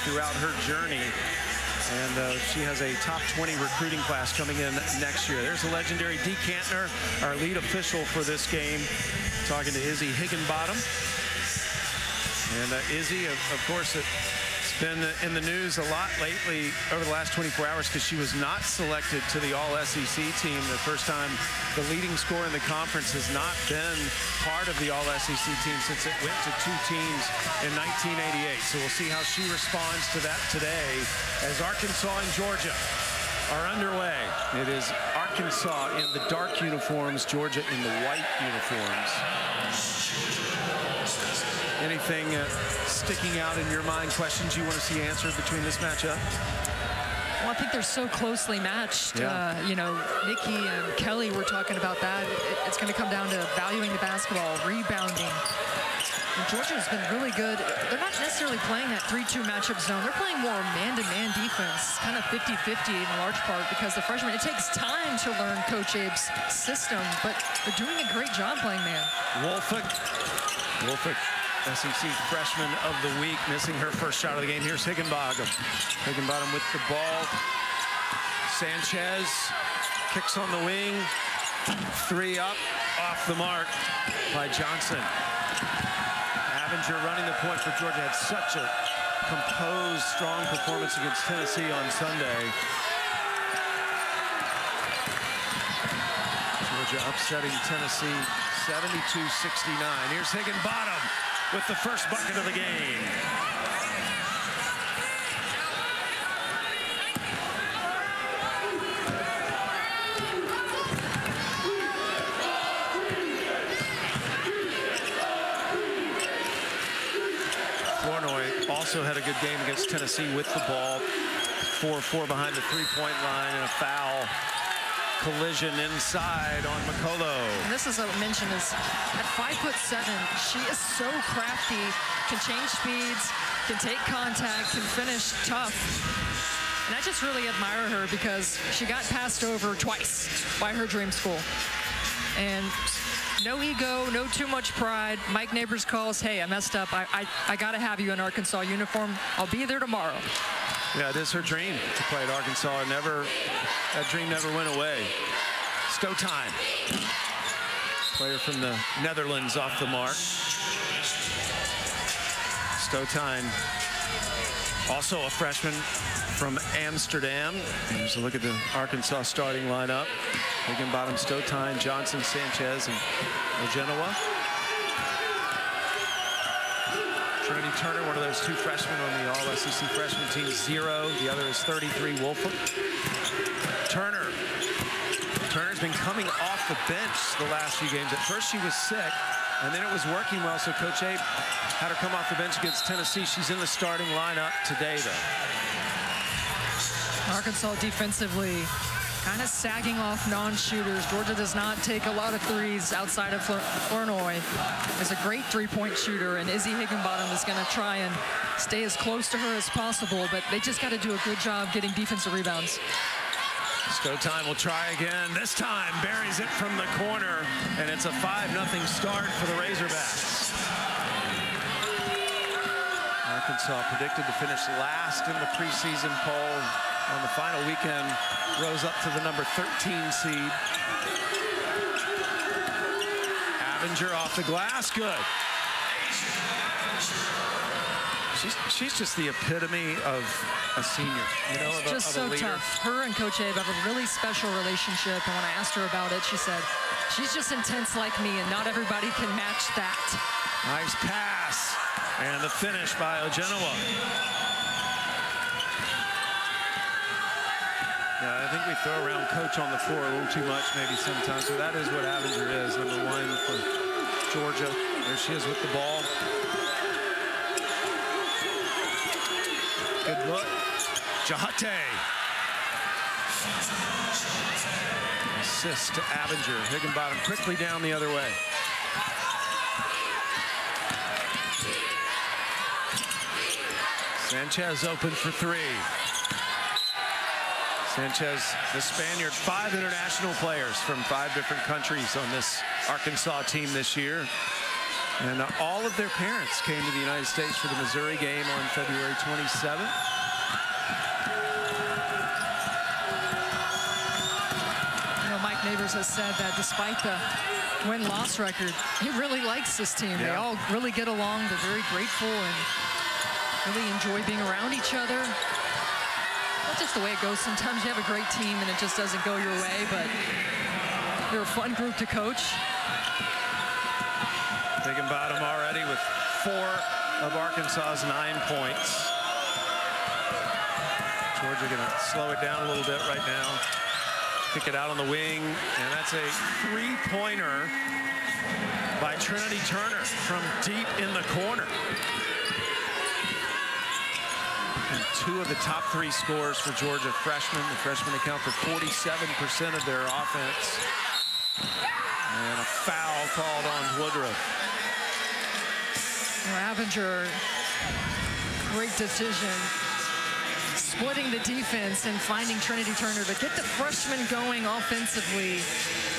throughout her journey. And she has a top 20 recruiting class coming in next year. There's the legendary Dee Cantner, our lead official for this game, talking to Izzy Higginbottom. And Izzy, of course, it's been in the news a lot lately over the last 24 hours because she was not selected to the All-SEC team. The first time the leading scorer in the conference has not been part of the All-SEC team since it went to 2 teams in 1988. So we'll see how she responds to that today as Arkansas and Georgia are underway. It is Arkansas in the dark uniforms, Georgia in the white uniforms. Anything sticking out in your mind, questions you want to see answered between this matchup? Well, I think they're so closely matched. Yeah. You know, Nikki and Kelly were talking about that. It's going to come down to valuing the basketball, rebounding. And Georgia's been really good. They're not necessarily playing that 3-2 matchup zone. They're playing more man-to-man defense, kind of 50-50 in large part because the freshmen, it takes time to learn Coach Abe's system, but they're doing a great job playing man. Wolfick, SEC Freshman of the Week, missing her first shot of the game. Here's Higginbottom. Higginbottom with the ball. Sanchez kicks on the wing. 3 up, off the mark by Johnson. Avinger running the point for Georgia. Had such a composed, strong performance against Tennessee on Sunday. Georgia upsetting Tennessee 72-69. Here's Higginbottom with the first bucket of the game. Flournoy also had a good game against Tennessee with the ball. 4-4 behind the three-point line and a foul. Collision inside on McCullough. And this is what I mentioned is at 5'7", she is so crafty, can change speeds, can take contact, can finish tough. And I just really admire her because she got passed over twice by her dream school. And no ego, no too much pride. Mike Neighbors calls, hey, I messed up. I got to have you in Arkansas uniform. I'll be there tomorrow. Yeah, it is her dream to play at Arkansas. That dream never went away. Stowtime. Player from the Netherlands off the mark. Stowtime, also a freshman from Amsterdam. Here's a look at the Arkansas starting lineup. Higginbottom, Stowtime, Johnson, Sanchez, and Genoa. Trinity Turner, one of those 2 freshmen on the All-SEC freshman team, 0. The other is 33, Wolford. Turner's been coming off the bench the last few games. At first she was sick, and then it was working well, so Coach Abe had her come off the bench against Tennessee. She's in the starting lineup today, though. Arkansas defensively kind of sagging off non-shooters. Georgia does not take a lot of threes outside of Flournoy. Is a great three-point shooter, and Izzy Higginbottom is going to try and stay as close to her as possible, but they just got to do a good job getting defensive rebounds. Stowtime will try again. This time buries it from the corner, and it's a 5-0 start for the Razorbacks. Arkansas predicted to finish last in the preseason poll. On the final weekend, rose up to the number 13 seed. Avinger off the glass, good. She's just the epitome of a senior, you know, of just a so leader. Tough. Her and Coach Abe have a really special relationship, and when I asked her about it, she said, she's just intense like me, and not everybody can match that. Nice pass, and the finish by Genoa. Yeah, I think we throw around Coach on the floor a little too much maybe sometimes, so that is what Avinger is, number 1 for Georgia. There she is with the ball. Good look. Jahate. Assist to Avinger. Higginbottom quickly down the other way. Sanchez open for 3. Sanchez, the Spaniard, 5 international players from 5 different countries on this Arkansas team this year. And all of their parents came to the United States for the Missouri game on February 27th. You know, Mike Neighbors has said that despite the win-loss record, he really likes this team. They all really get along. They're very grateful and really enjoy being around each other. That's just the way it goes. Sometimes you have a great team and it just doesn't go your way, but they're a fun group to coach. Higginbottom already with 4 of Arkansas's 9 points. Georgia going to slow it down a little bit right now. Kick it out on the wing, and that's a 3-pointer by Trinity Turner from deep in the corner. And 2 of the top 3 scores for Georgia freshmen. The freshmen account for 47% of their offense. And a foul called on Woodruff. Avinger, great decision. Splitting the defense and finding Trinity Turner to get the freshman going offensively.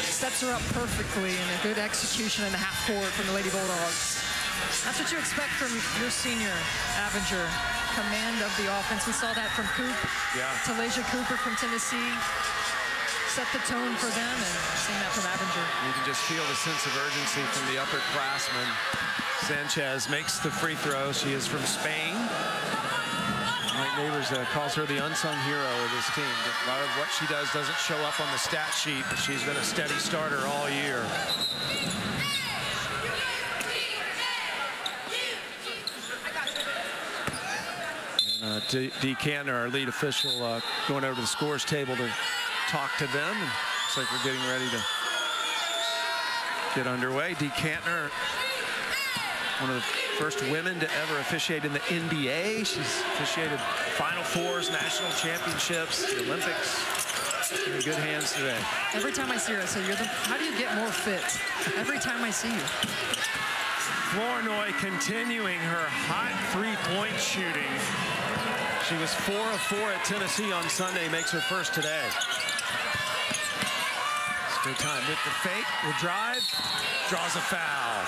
Sets her up perfectly, and a good execution in the half court from the Lady Bulldogs. That's what you expect from your senior, Avinger. Command of the offense. We saw that from Coop. Talasia Cooper from Tennessee. Set the tone for them, and seeing that from Avinger. You can just feel the sense of urgency from the upperclassmen. Sanchez makes the free throw. She is from Spain. Mike Neighbors calls her the unsung hero of this team. A lot of what she does doesn't show up on the stat sheet, but she's been a steady starter all year. And Dee Cantner, our lead official, going over to the scores table to talk to them. And looks like we're getting ready to get underway. Dee Cantner, one of the first women to ever officiate in the NBA. She's officiated Final Fours, national championships, the Olympics. In good hands today. Every time I see her, I say, how do you get more fit? Every time I see you. Flournoy continuing her hot 3-point shooting. She was 4 of 4 at Tennessee on Sunday, makes her first today. Good time with the fake, will drive, draws a foul.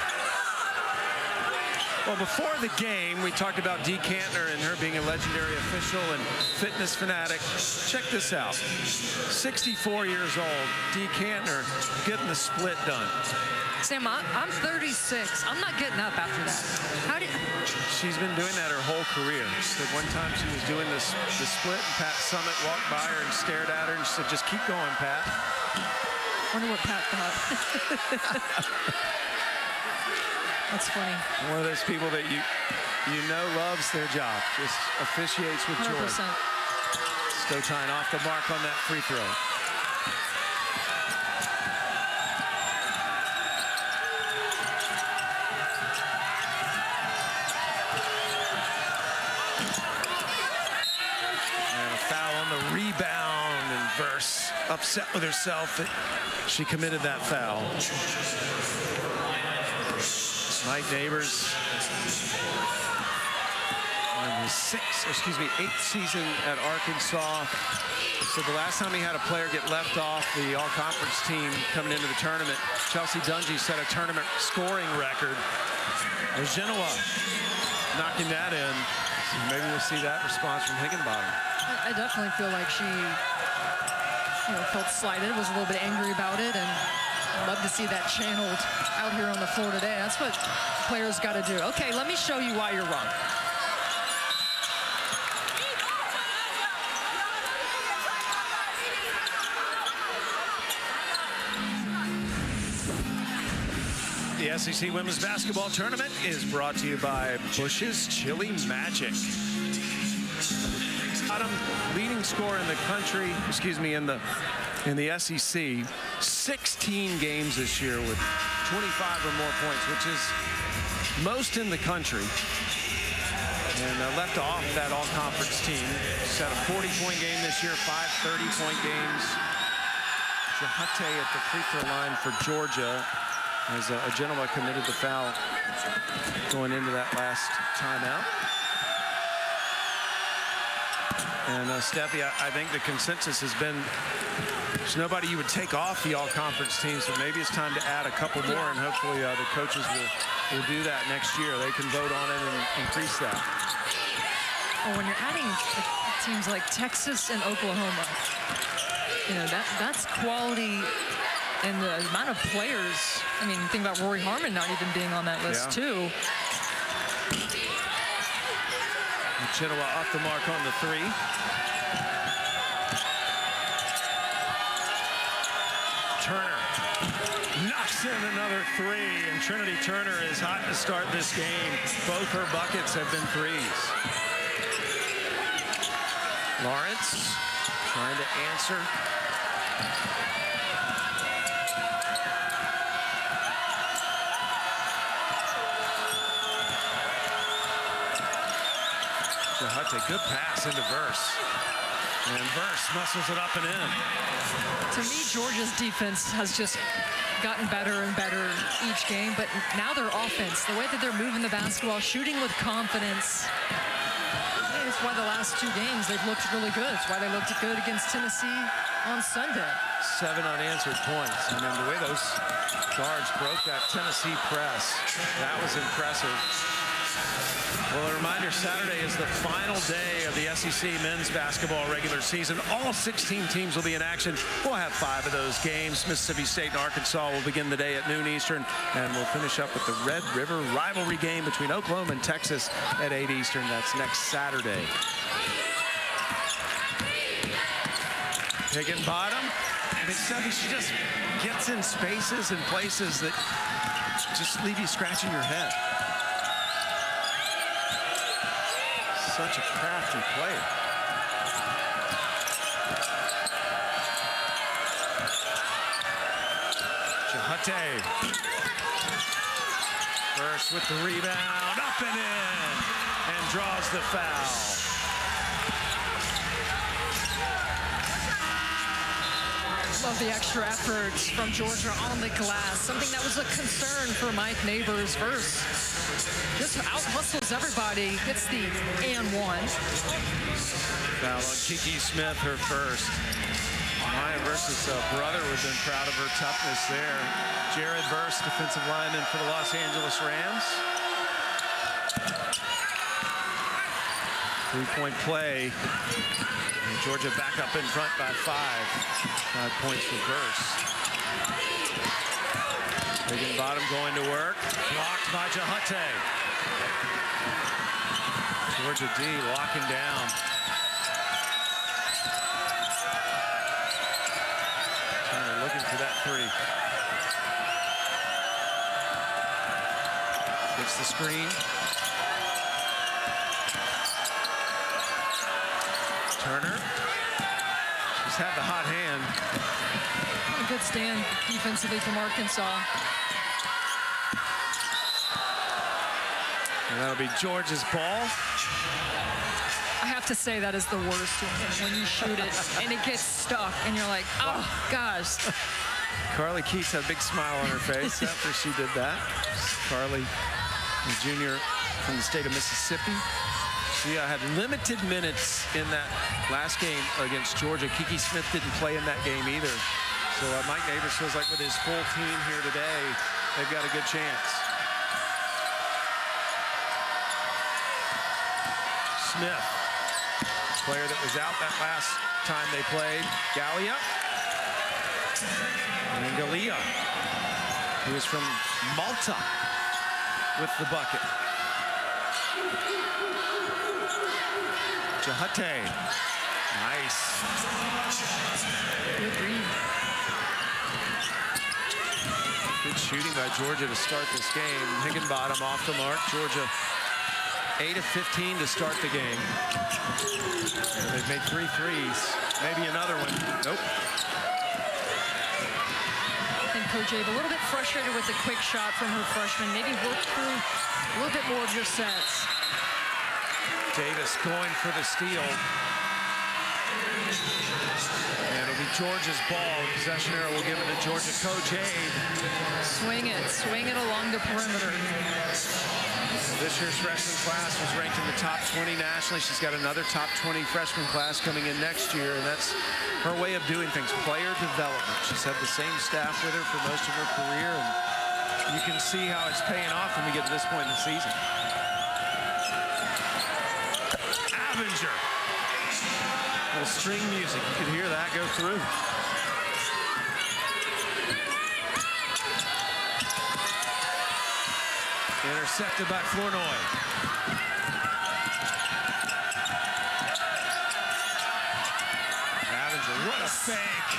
Well, before the game, we talked about Dee Cantner and her being a legendary official and fitness fanatic. Check this out. 64 years old, Dee Cantner getting the split done. Sam, I'm 36. I'm not getting up after that. She's been doing that her whole career. She said one time she was doing the split, and Pat Summitt walked by her and stared at her and she said, "Just keep going, Pat." Wonder what Pat thought. That's funny. One of those people that you know loves their job, just officiates with 100%. joy. Stotine off the mark on that free throw. And a foul on the rebound, and Verse upset with herself that she committed that foul. Mike Neighbors in his 8th season at Arkansas. So the last time he had a player get left off the all-conference team coming into the tournament, Chelsea Dungy set a tournament scoring record. There's Genoa knocking that in. So maybe we'll see that response from Higginbottom. I definitely feel like she felt slighted, was a little bit angry about it, and I'd love to see that channeled out here on the floor today. That's what players got to do. Okay, let me show you why you're wrong. The SEC Women's Basketball Tournament is brought to you by Bush's Chili Magic. Leading scorer in the country, in the SEC, 16 games this year with 25 or more points, which is most in the country. And left off that all-conference team. She's had a 40-point game this year, 5 30-point games. Jahate at the free throw line for Georgia, as Genoa committed the foul going into that last timeout. And Steffi, I think the consensus has been there's nobody you would take off the all-conference team, so maybe it's time to add a couple more, and hopefully the coaches will will do that next year. They can vote on it and increase that. Oh, when you're adding teams like Texas and Oklahoma, you know, that's quality and the amount of players. I mean, think about Rory Harmon not even being on that list, too. Genoa off the mark on the three. Turner knocks in another three, and Trinity Turner is hot to start this game. Both her buckets have been threes. Lawrence trying to answer. Jahate, good pass into Verse. And Verse muscles it up and in. To me, Georgia's defense has just gotten better and better each game, but now their offense, the way that they're moving the basketball, shooting with confidence, it's why the last two games they've looked really good. It's why they looked good against Tennessee on Sunday. 7 unanswered points. I mean, the way those guards broke that Tennessee press, that was impressive. Well, a reminder, Saturday is the final day of the SEC men's basketball regular season. All 16 teams will be in action. We'll have 5 of those games. Mississippi State and Arkansas will begin the day at noon Eastern, and we'll finish up with the Red River rivalry game between Oklahoma and Texas at 8 Eastern. That's next Saturday. Higginbottom. I mean, Steffi, she just gets in spaces and places that just leave you scratching your head. Such a crafty player. Jahate. First with the rebound, up and in, and draws the foul. Love the extra effort from Georgia on the glass, something that was a concern for Mike Neighbors. Verse just out-hustles everybody, hits the and one. Foul on Kiki Smith, her first. Maya Verse's brother would have been proud of her toughness there. Jared Verse, defensive lineman for the Los Angeles Rams. 3-point play. And Georgia back up in front by 5. 5 points for Verse. Higginbottom going to work. Blocked by Jahate. Georgia D locking down. Turner looking for that three. Gets the screen. Turner. She's had the hot hand. A good stand defensively from Arkansas. And that'll be Georgia's ball. I have to say that is the worst when you shoot it and it gets stuck and you're like, oh gosh. Carly Keats had a big smile on her face after she did that. Carly, a junior from the state of Mississippi. She had limited minutes in that last game against Georgia. Kiki Smith didn't play in that game either. So Mike Neighbors feels like with his full team here today, they've got a good chance. Smith, player that was out that last time they played. Gallia. And Gallia, who is from Malta, with the bucket. Jahate. Nice. Good read. Good shooting by Georgia to start this game. Higginbottom off the mark. Georgia 8 of 15 to start the game. And they've made 3 threes. Maybe another one. Nope. I think Coach Abe a little bit frustrated with the quick shot from her freshman. Maybe work through a little bit more of your sets. Davis going for the steal. And it'll be Georgia's ball. The possession arrow will give it to Georgia. Coach Abe. Swing it along the perimeter. This year's freshman class was ranked in the top 20 nationally. She's got another top 20 freshman class coming in next year, and that's her way of doing things, player development. She's had the same staff with her for most of her career, and you can see how it's paying off when we get to this point in the season. Avinger. Little string music. You can hear that go through. Intercepted by Flournoy. Avinger, what a fake.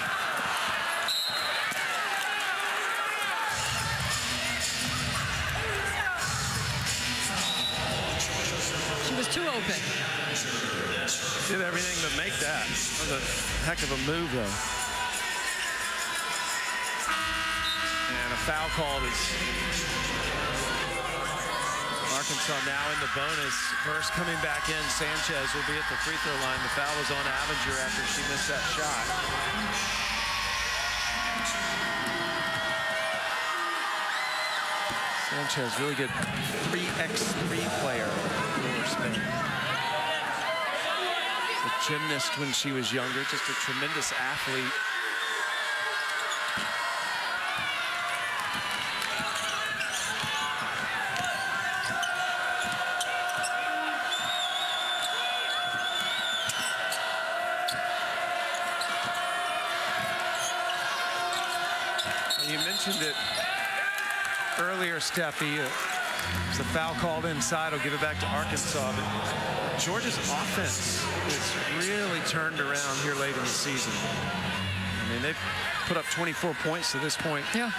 She was too open. Did everything but make that. That was a heck of a move, though. And a foul called as Arkansas now in the bonus. First coming back in, Sanchez will be at the free throw line. The foul was on Avinger after she missed that shot. Sanchez, really good 3x3 player for Spain. A gymnast when she was younger, just a tremendous athlete. You mentioned it earlier, Steffi. There's a foul called inside. I'll give it back to Arkansas. But Georgia's offense is really turned around here late in the season. I mean, they've put up 24 points to this point. Yeah.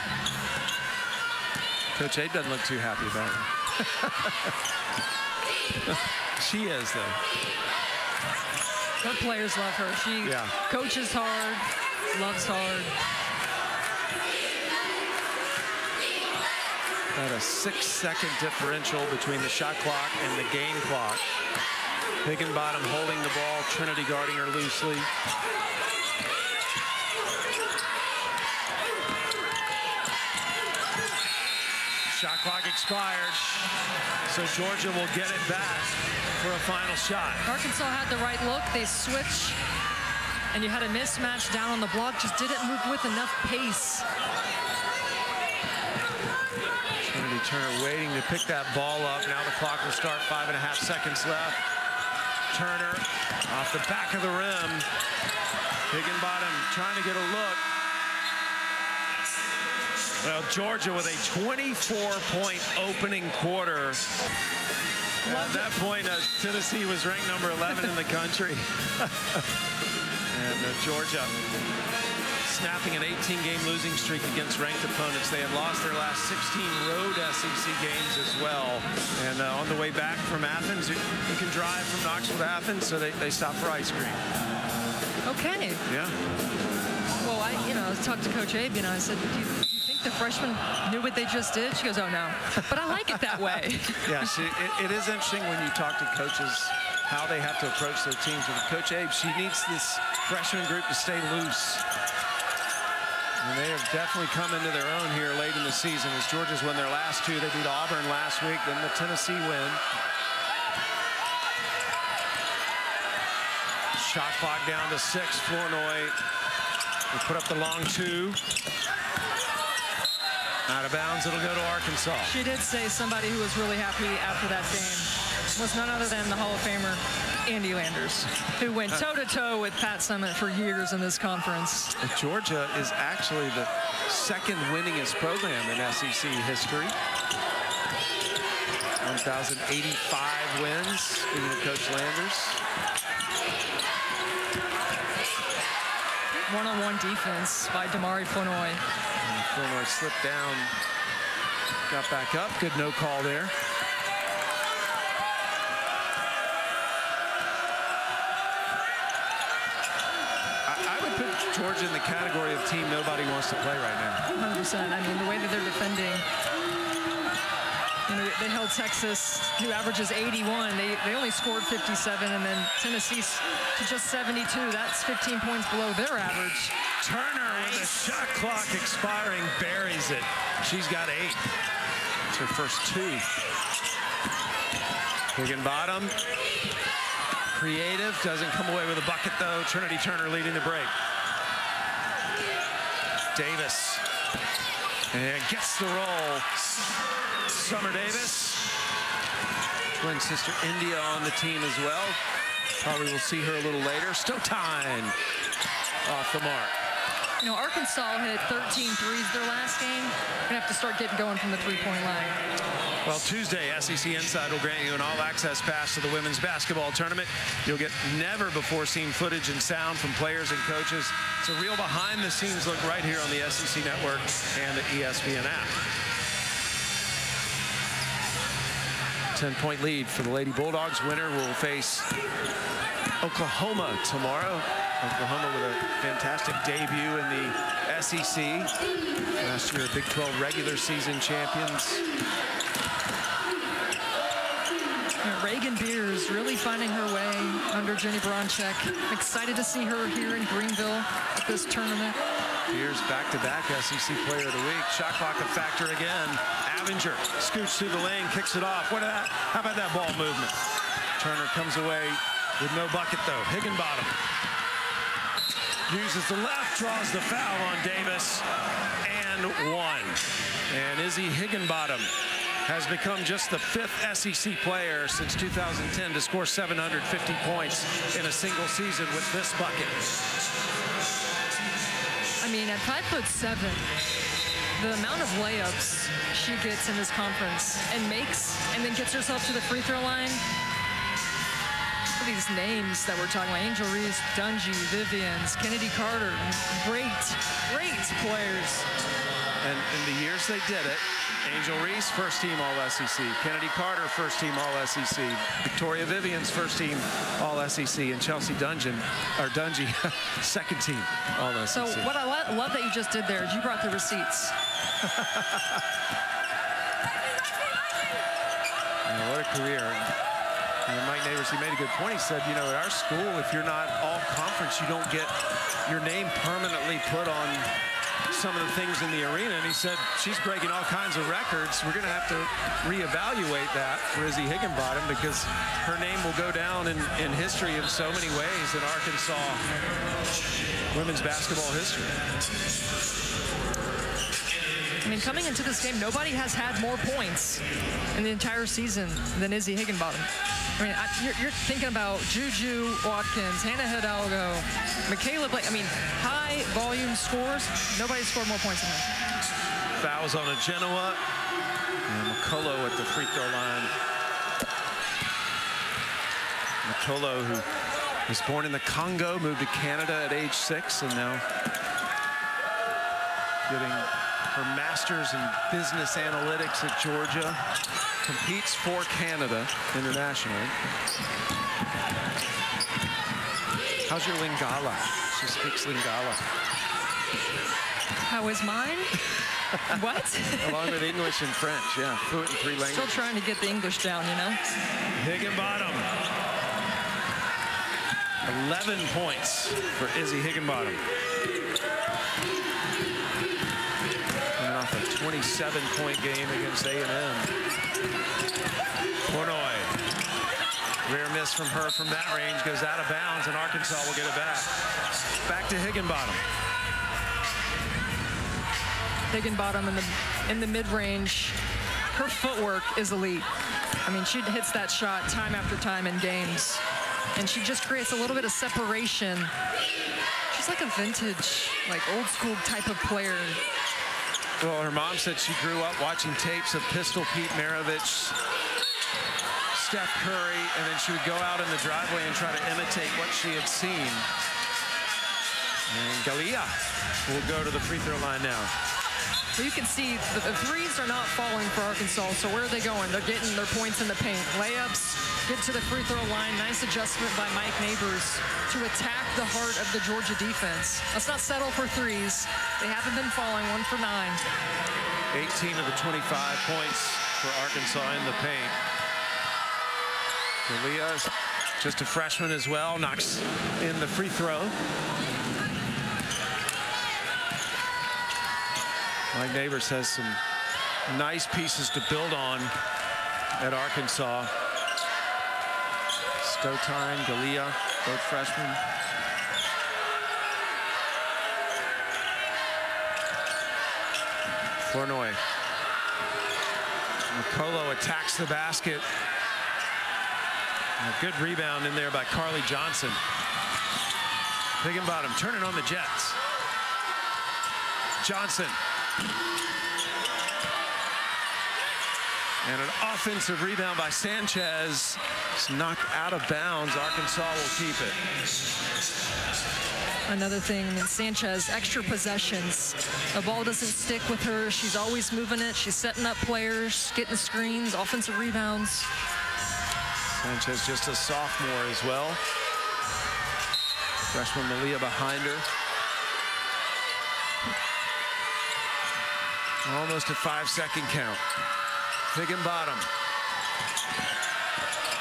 Coach Abe doesn't look too happy about it. She is, though. Her players love her. She coaches hard, loves hard. About a 6-second differential between the shot clock and the game clock. Higginbottom holding the ball, Trinity guarding her loosely. Shot clock expired, so Georgia will get it back for a final shot. Arkansas had the right look. They switch, and you had a mismatch down on the block. Just didn't move with enough pace. Trinity Turner waiting to pick that ball up. Now the clock will start, 5.5 seconds left. Turner off the back of the rim. Higginbottom trying to get a look. Well, Georgia with a 24-point opening quarter. At that point, Tennessee was ranked number 11 in the country. And Georgia snapping an 18-game losing streak against ranked opponents. They had lost their last 16 road SEC games as well. And on the way back from Athens, you can drive from Knoxville to Athens, so they stopped for ice cream. Okay. Yeah. Well, I talked to Coach Abe, I said, do you think the freshmen knew what they just did? She goes, oh, no. But I like it that way. Yeah, it is interesting when you talk to coaches how they have to approach their teams. With Coach Abe, she needs this freshman group to stay loose. And they have definitely come into their own here late in the season as Georgia's won their last two. They beat Auburn last week, then the Tennessee win. Shot clock down to 6. Flournoy will put up the long two. Out of bounds, it'll go to Arkansas. She did say somebody who was really happy after that game was none other than the Hall of Famer, Andy Landers, who went toe-to-toe with Pat Summitt for years in this conference. Georgia is actually the second winningest program in SEC history. 1,085 wins, speaking of Coach Landers. One-on-one defense by Damari Flournoy. Flournoy slipped down, got back up. Good no call there. I would put Georgia in the category of team nobody wants to play right now. 100%. I mean, the way that they're defending. They held Texas, who averages 81. They only scored 57, and then Tennessee to just 72. That's 15 points below their average. Turner with the shot clock expiring, buries it. She's got 8. It's her first 2. Higginbottom, creative, doesn't come away with a bucket though. Trinity Turner leading the break. Davis And gets the roll. Summer Davis. Twin sister India on the team as well. Probably will see her a little later. Stotine off the mark. You know, Arkansas hit 13 threes their last game. Gonna have to start getting going from the three-point line. Well, Tuesday, SEC Inside will grant you an all-access pass to the women's basketball tournament. You'll get never-before-seen footage and sound from players and coaches. It's a real behind-the-scenes look right here on the SEC Network and the ESPN app. 10-point lead for the Lady Bulldogs. Winner will face Oklahoma tomorrow. Oklahoma with a fantastic debut in the SEC. Last year, Big 12 regular season champions. Reagan Beers really finding her way under Jenny Bronchek. Excited to see her here in Greenville at this tournament. Beers back-to-back SEC Player of the Week. Shot clock a factor again. Avenger scoots through the lane, kicks it off. How about that ball movement? Turner comes away with no bucket, though. Higginbottom uses the left, draws the foul on Davis, and one. And Izzy Higginbottom has become just the 5th SEC player since 2010 to score 750 points in a single season with this bucket. I mean, at 5'7", the amount of layups she gets in this conference and makes, and then gets herself to the free throw line. These names that we're talking about: Angel Reese, Dungy, Vivians, Kennedy Carter, great players. And in the years they did it, Angel Reese, first team All-SEC. Kennedy Carter, first team All-SEC. Victoria Vivians, first team All-SEC. And Chelsea Dungy, second team All-SEC. So what I love that you just did there is you brought the receipts. What a career. And Mike Neighbors, he made a good point. He said, you know, at our school, if you're not all-conference, you don't get your name permanently put on some of the things in the arena. And he said, she's breaking all kinds of records. We're going to have to reevaluate that for Izzy Higginbottom, because her name will go down in history in so many ways in Arkansas women's basketball history. I mean, coming into this game, nobody has had more points in the entire season than Izzy Higginbottom. I mean, you're thinking about Juju Watkins, Hannah Hidalgo, Michaela Blake. I mean, high volume scores. Nobody scored more points than her. Fouls on a Genoa. And McCullough at the free throw line. McCullough, who was born in the Congo, moved to Canada at age 6, and now getting her master's in business analytics at Georgia. Competes for Canada internationally. How's your Lingala? She speaks Lingala. How is mine? What? Along with English and French, yeah. Fluent in 3 languages. Still trying to get the English down, you know? Higginbottom. 11 points for Izzy Higginbottom. Coming off a 27-point game against A&M. Pornoy. Rare miss from her from that range, goes out of bounds, and Arkansas will get it back. Back to Higginbottom. Higginbottom in the mid-range. Her footwork is elite. I mean, she hits that shot time after time in games, and she just creates a little bit of separation. She's like a vintage, like old school type of player. Well, her mom said she grew up watching tapes of Pistol Pete Maravich, Steph Curry, and then she would go out in the driveway and try to imitate what she had seen. And Galia will go to the free throw line now. So you can see the threes are not falling for Arkansas. So where are they going? They're getting their points in the paint. Layups, get to the free throw line. Nice adjustment by Mike Neighbors to attack the heart of the Georgia defense. Let's not settle for threes. They haven't been falling. 1 for 9. 18 of the 25 points for Arkansas in the paint. Galia, just a freshman as well, knocks in the free throw. Mike Neighbors has some nice pieces to build on at Arkansas. Stotine, Galia, both freshmen. Flournoy. Nicolo attacks the basket. A good rebound in there by Carly Johnson. Higginbottom turning on the Jets. Johnson. And an offensive rebound by Sanchez. It's knocked out of bounds. Arkansas will keep it. Another thing, I mean, Sanchez, extra possessions. The ball doesn't stick with her. She's always moving it. She's setting up players, getting screens, offensive rebounds. Sanchez just a sophomore as well. Freshman Malia behind her. Almost a 5-second count. Higginbottom.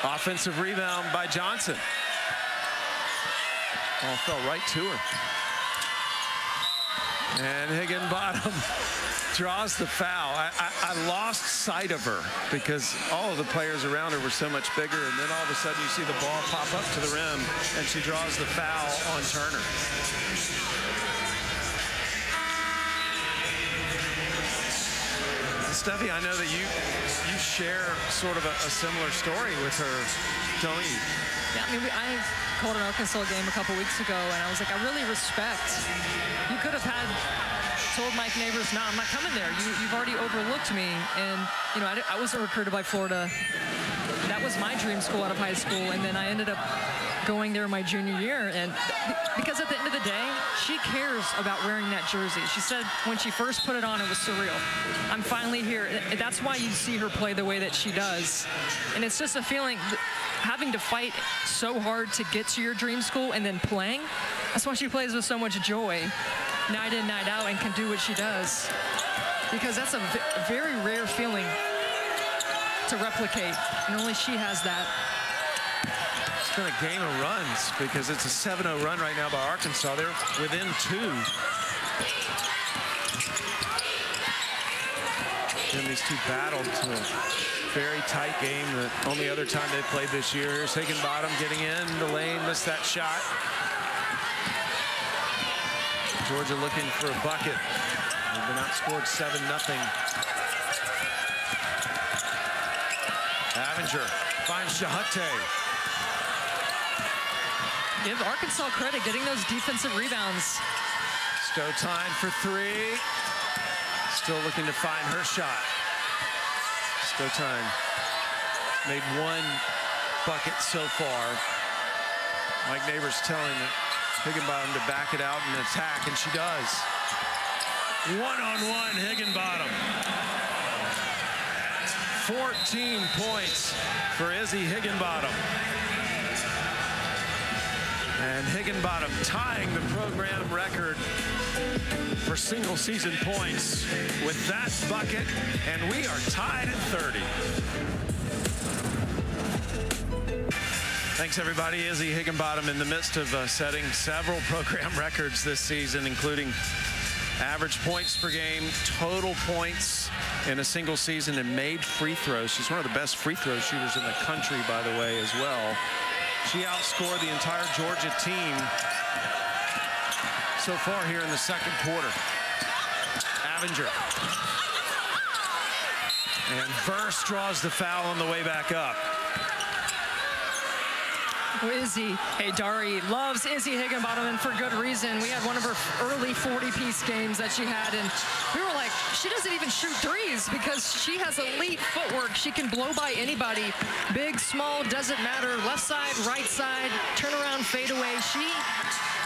Offensive rebound by Johnson. Ball fell right to her. And Higginbottom draws the foul. I lost sight of her because all of the players around her were so much bigger, and then all of a sudden you see the ball pop up to the rim, and she draws the foul on Turner. Steffi, I know that you share sort of a similar story with her, don't you? Yeah, I mean, I called an Arkansas game a couple weeks ago, and I was like, I really respect. You could have told Mike Neighbors, no, I'm not coming there. You've already overlooked me. And, you know, I wasn't recruited by Florida. That was my dream school out of high school, and then I ended up going there my junior year. And because at the end of the day, she cares about wearing that jersey. She said when she first put it on, it was surreal. I'm finally here. And that's why you see her play the way that she does. And it's just a feeling, having to fight so hard to get to your dream school and then playing. That's why she plays with so much joy, night in, night out, and can do what she does. Because that's a very rare feeling to replicate, and only she has that. It's been a game of runs because it's a 7-0 run right now by Arkansas. They're within 2. And these two battled to a very tight game. The only other time they played this year. Here's Higginbottom getting in the lane, missed that shot. Georgia looking for a bucket. They've been outscored 7-0. Avenger finds Shahate. Give Arkansas credit getting those defensive rebounds. Stotine for 3. Still looking to find her shot. Stotine made 1 bucket so far. Mike Neighbors telling Higginbottom to back it out and attack, and she does. 1-on-1 Higginbottom. 14 points for Izzy Higginbottom. And Higginbottom tying the program record for single season points with that bucket, and we are tied at 30. Thanks, everybody. Izzy Higginbottom in the midst of setting several program records this season, including average points per game, total points in a single season, and made free throws. She's one of the best free throw shooters in the country, by the way, as well. She outscored the entire Georgia team so far here in the second quarter. Avenger. And Verse draws the foul on the way back up. Izzy, hey, Dari loves Izzy Higginbottom, and for good reason. We had one of her early 40-piece games that she had, and we were like, she doesn't even shoot threes because she has elite footwork. She can blow by anybody. Big, small, doesn't matter. Left side, right side, turn around, fade away. She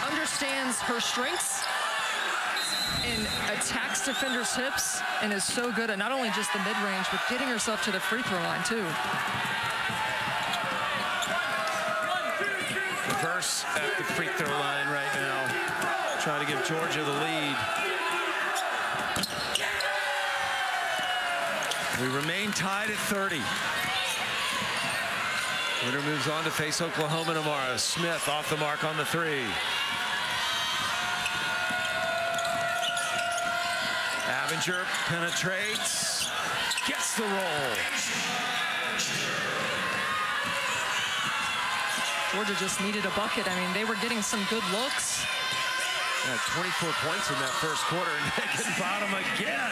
understands her strengths and attacks defenders' hips and is so good at not only just the mid-range, but getting herself to the free throw line, too. Verse at the free throw line right now, trying to give Georgia the lead. We remain tied at 30. Winner moves on to face Oklahoma tomorrow. Smith off the mark on the 3. Avenger penetrates, gets the roll. Georgia just needed a bucket. I mean, they were getting some good looks. Yeah, 24 points in that first quarter, and Higginbottom again.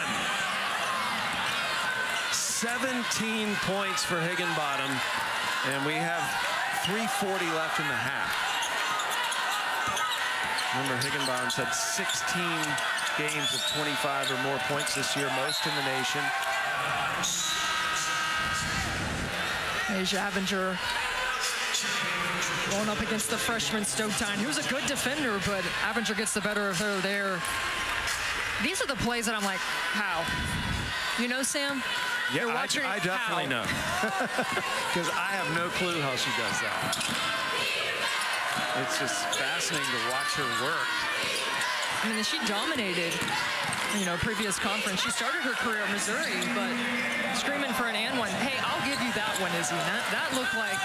17 points for Higginbottom, and we have 3:40 left in the half. Remember, Higginbottom's had 16 games of 25 or more points this year, most in the nation. Asia Avinger going up against the freshman Stoketine, who's a good defender, but Avinger gets the better of her there. These are the plays that I'm like, how? You know, Sam? Yeah, I definitely know. Because I have no clue how she does that. It's just fascinating to watch her work. I mean, she dominated, you know, previous conference. She started her career at Missouri, but screaming for an and one. Hey, I'll give you that one, Izzy. That looked like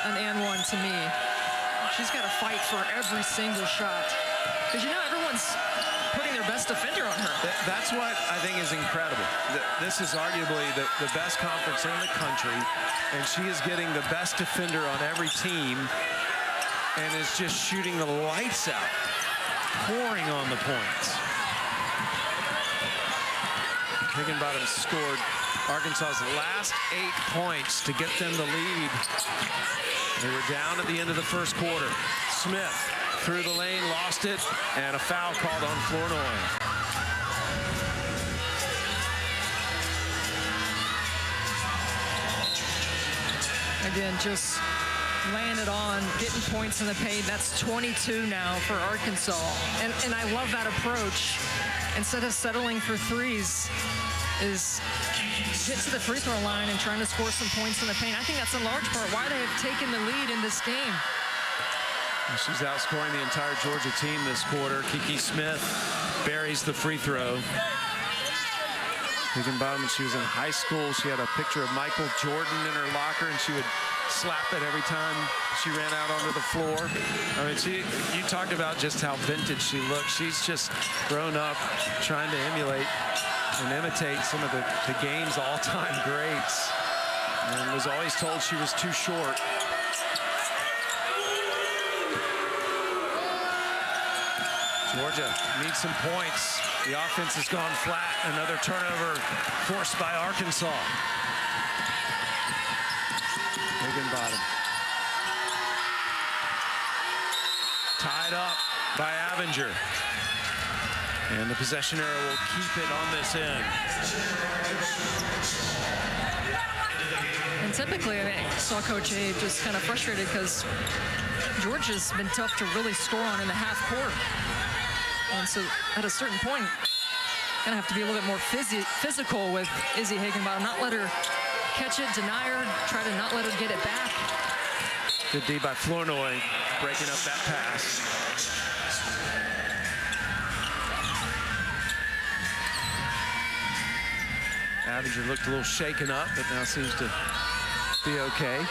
an and one to me. She's got to fight for every single shot. Because, you know, everyone's putting their best defender on her. That's what I think is incredible. This is arguably the best conference in the country, and she is getting the best defender on every team and is just shooting the lights out, pouring on the points. Higginbottom scored Arkansas's last 8 points to get them the lead. They were down at the end of the first quarter. Smith through the lane, lost it, and a foul called on Flournoy. Again, just laying it on, getting points in the paint. That's 22 now for Arkansas. And I love that approach. Instead of settling for threes, is get to the free throw line and trying to score some points in the paint. I think that's in large part why they have taken the lead in this game. She's outscoring the entire Georgia team this quarter. Kiki Smith buries the free throw. Higginbottom, when she was in high school, she had a picture of Michael Jordan in her locker, and she would slap it every time she ran out onto the floor. I mean, you talked about just how vintage she looks. She's just grown up trying to emulate and imitate some of the game's all-time greats, and was always told she was too short. Georgia needs some points. The offense has gone flat. Another turnover forced by Arkansas. Higginbottom. Tied up by Avinger. And the possession arrow will keep it on this end. And typically, I saw Coach A just kind of frustrated because Georgia's been tough to really score on in the half court. And so at a certain point, gonna have to be a little bit more physical with Izzy Higginbottom. Not let her catch it, deny her, try to not let her get it back. Good D by Flournoy, breaking up that pass. Avinger looked a little shaken up, but now seems to be okay.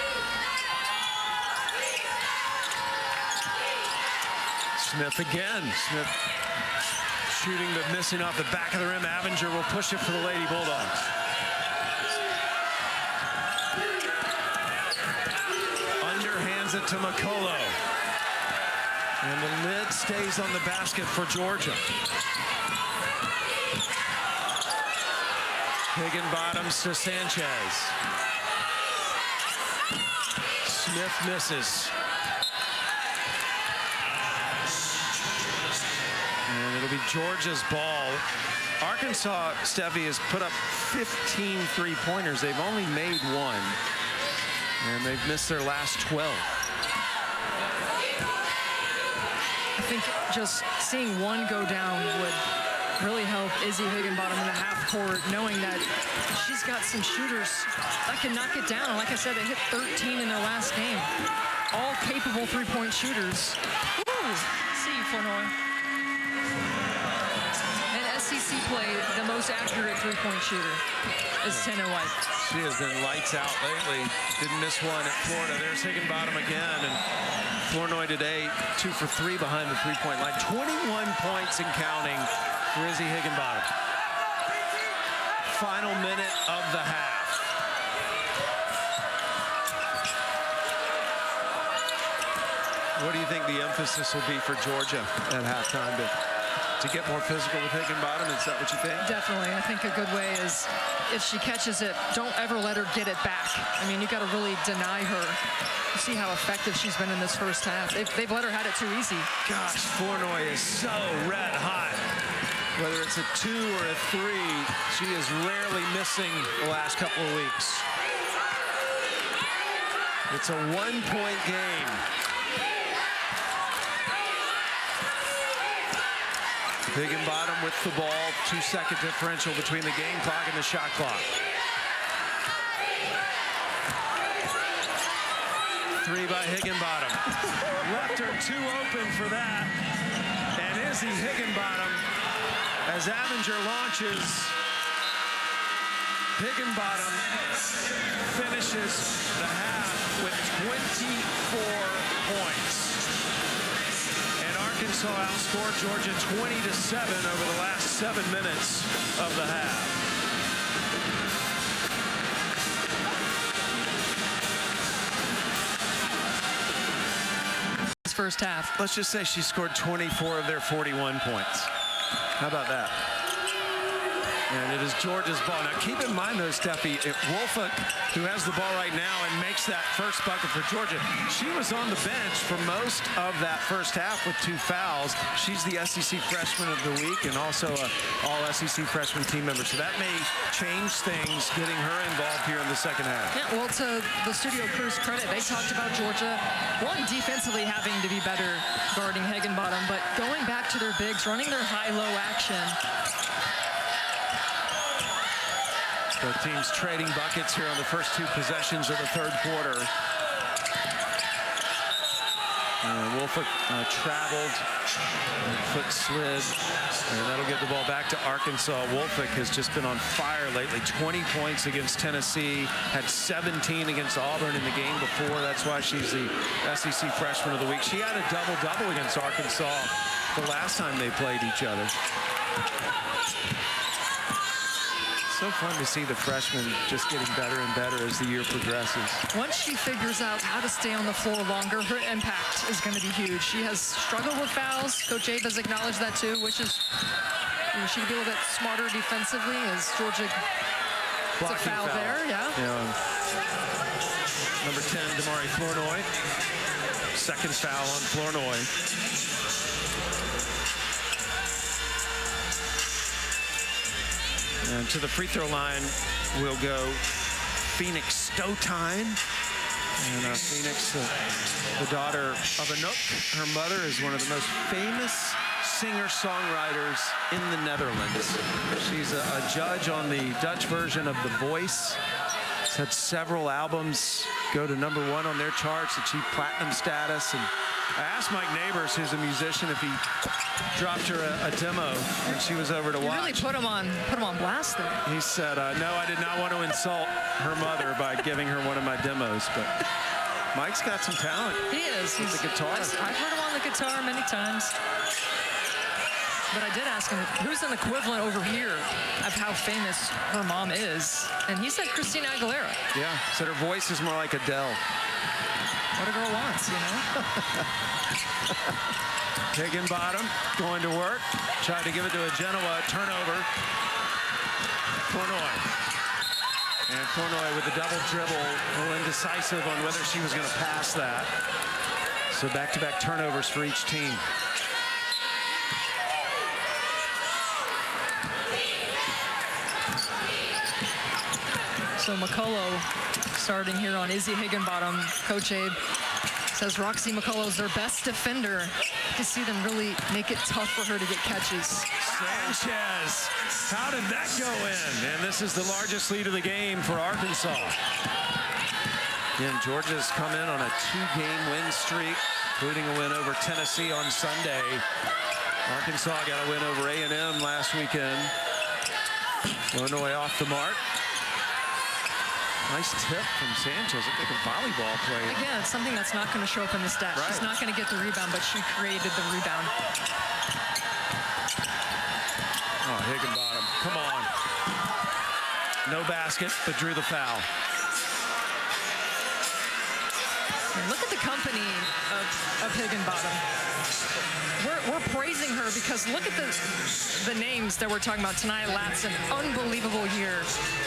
Smith again. Smith shooting but missing off the back of the rim. Avinger will push it for the Lady Bulldogs. Underhands it to McCullough. And the lid stays on the basket for Georgia. Higginbottom to Sanchez. Smith misses. And it'll be Georgia's ball. Arkansas, Steffi, has put up 15 three-pointers. They've only made one. And they've missed their last 12. I think just seeing one go down would really help Izzy Higginbottom in the half court, knowing that she's got some shooters that can knock it down. Like I said, they hit 13 in their last game. All capable three-point shooters. Woo! See you, Flournoy. And SEC play, the most accurate three-point shooter is Tanner White. She has been lights out lately. Didn't miss one at Florida. There's Higginbottom again. And Flournoy today, 2 for 3 behind the three-point line. 21 points and counting for Izzy Higginbottom. Final minute of the half. What do you think the emphasis will be for Georgia at halftime to to get more physical with Higginbottom? Is that what you think? Definitely. I think a good way is if she catches it, don't ever let her get it back. I mean, you got to really deny her. You see how effective she's been in this first half. They've let her have it too easy. Gosh, Flournoy is so red hot. Whether it's a 2 or a 3, she is rarely missing the last couple of weeks. It's a 1-point game. Higginbottom with the ball, 2-second differential between the game clock and the shot clock. 3 by Higginbottom. Left her 2 open for that. And Izzy Higginbottom, as Avenger launches, Higginbottom finishes the half with 24 points. And Arkansas outscored Georgia 20-7 over the last 7 minutes of the half. First half. Let's just say she scored 24 of their 41 points. How about that? And it is Georgia's ball. Now, keep in mind, though, Steffi, Woolfolk, who has the ball right now and makes that first bucket for Georgia, she was on the bench for most of that first half with 2 fouls. She's the SEC Freshman of the Week and also an all-SEC freshman team member. So that may change things, getting her involved here in the second half. Yeah, well, to the studio crew's credit, they talked about Georgia, one, defensively having to be better guarding Higginbottom, but going back to their bigs, running their high-low action. Both teams trading buckets here on the first 2 possessions of the third quarter. Woolfolk traveled, foot slid, and that'll get the ball back to Arkansas. Woolfolk has just been on fire lately. 20 points against Tennessee, had 17 against Auburn in the game before. That's why she's the SEC Freshman of the Week. She had a double-double against Arkansas the last time they played each other. So fun to see the freshman just getting better and better as the year progresses. Once she figures out how to stay on the floor longer, her impact is going to be huge. She has struggled with fouls. Coach Abe has acknowledged that too, which is, you know, she could be a little bit smarter defensively as Georgia gets a foul there. Yeah. Number 10, Damari Flournoy. Second foul on Flournoy. And to the free throw line will go Phoenix Stotine. And Phoenix, the daughter of a Nook. Her mother is one of the most famous singer-songwriters in the Netherlands. She's a judge on the Dutch version of The Voice. She's had several albums go to #1 on their charts, achieve platinum status. And I asked Mike Neighbors, who's a musician, if he dropped her a demo when she was over to watch. You really put him on blast there. He said, no, I did not want to insult her mother by giving her one of my demos, but Mike's got some talent. He is. He's the guitar. I've heard him on the guitar many times. But I did ask him, who's an equivalent over here of how famous her mom is? And he said Christina Aguilera. Yeah, said her voice is more like Adele. What a girl wants, you know? Higginbottom going to work. Tried to give it to a Genoa. Turnover. Flournoy. And Flournoy with a double dribble. A little indecisive on whether she was going to pass that. So back-to-back turnovers for each team. So McCullough starting here on Izzy Higginbottom. Coach Abe says Roxy McCullough is their best defender. To see them really make it tough for her to get catches. Sanchez, how did that go in? And this is the largest lead of the game for Arkansas. Again, Georgia's come in on a 2-game win streak, including a win over Tennessee on Sunday. Arkansas got a win over A&M last weekend. Illinois off the mark. Nice tip from Sanchez. Looked like a volleyball player. Again, it's something that's not going to show up in the stats. Right. She's not going to get the rebound, but she created the rebound. Oh, Higginbottom, come on. No basket, but drew the foul. And look at the company of Higginbottom. we're praising her because look at the names that we're talking about. Taniya Latson, unbelievable year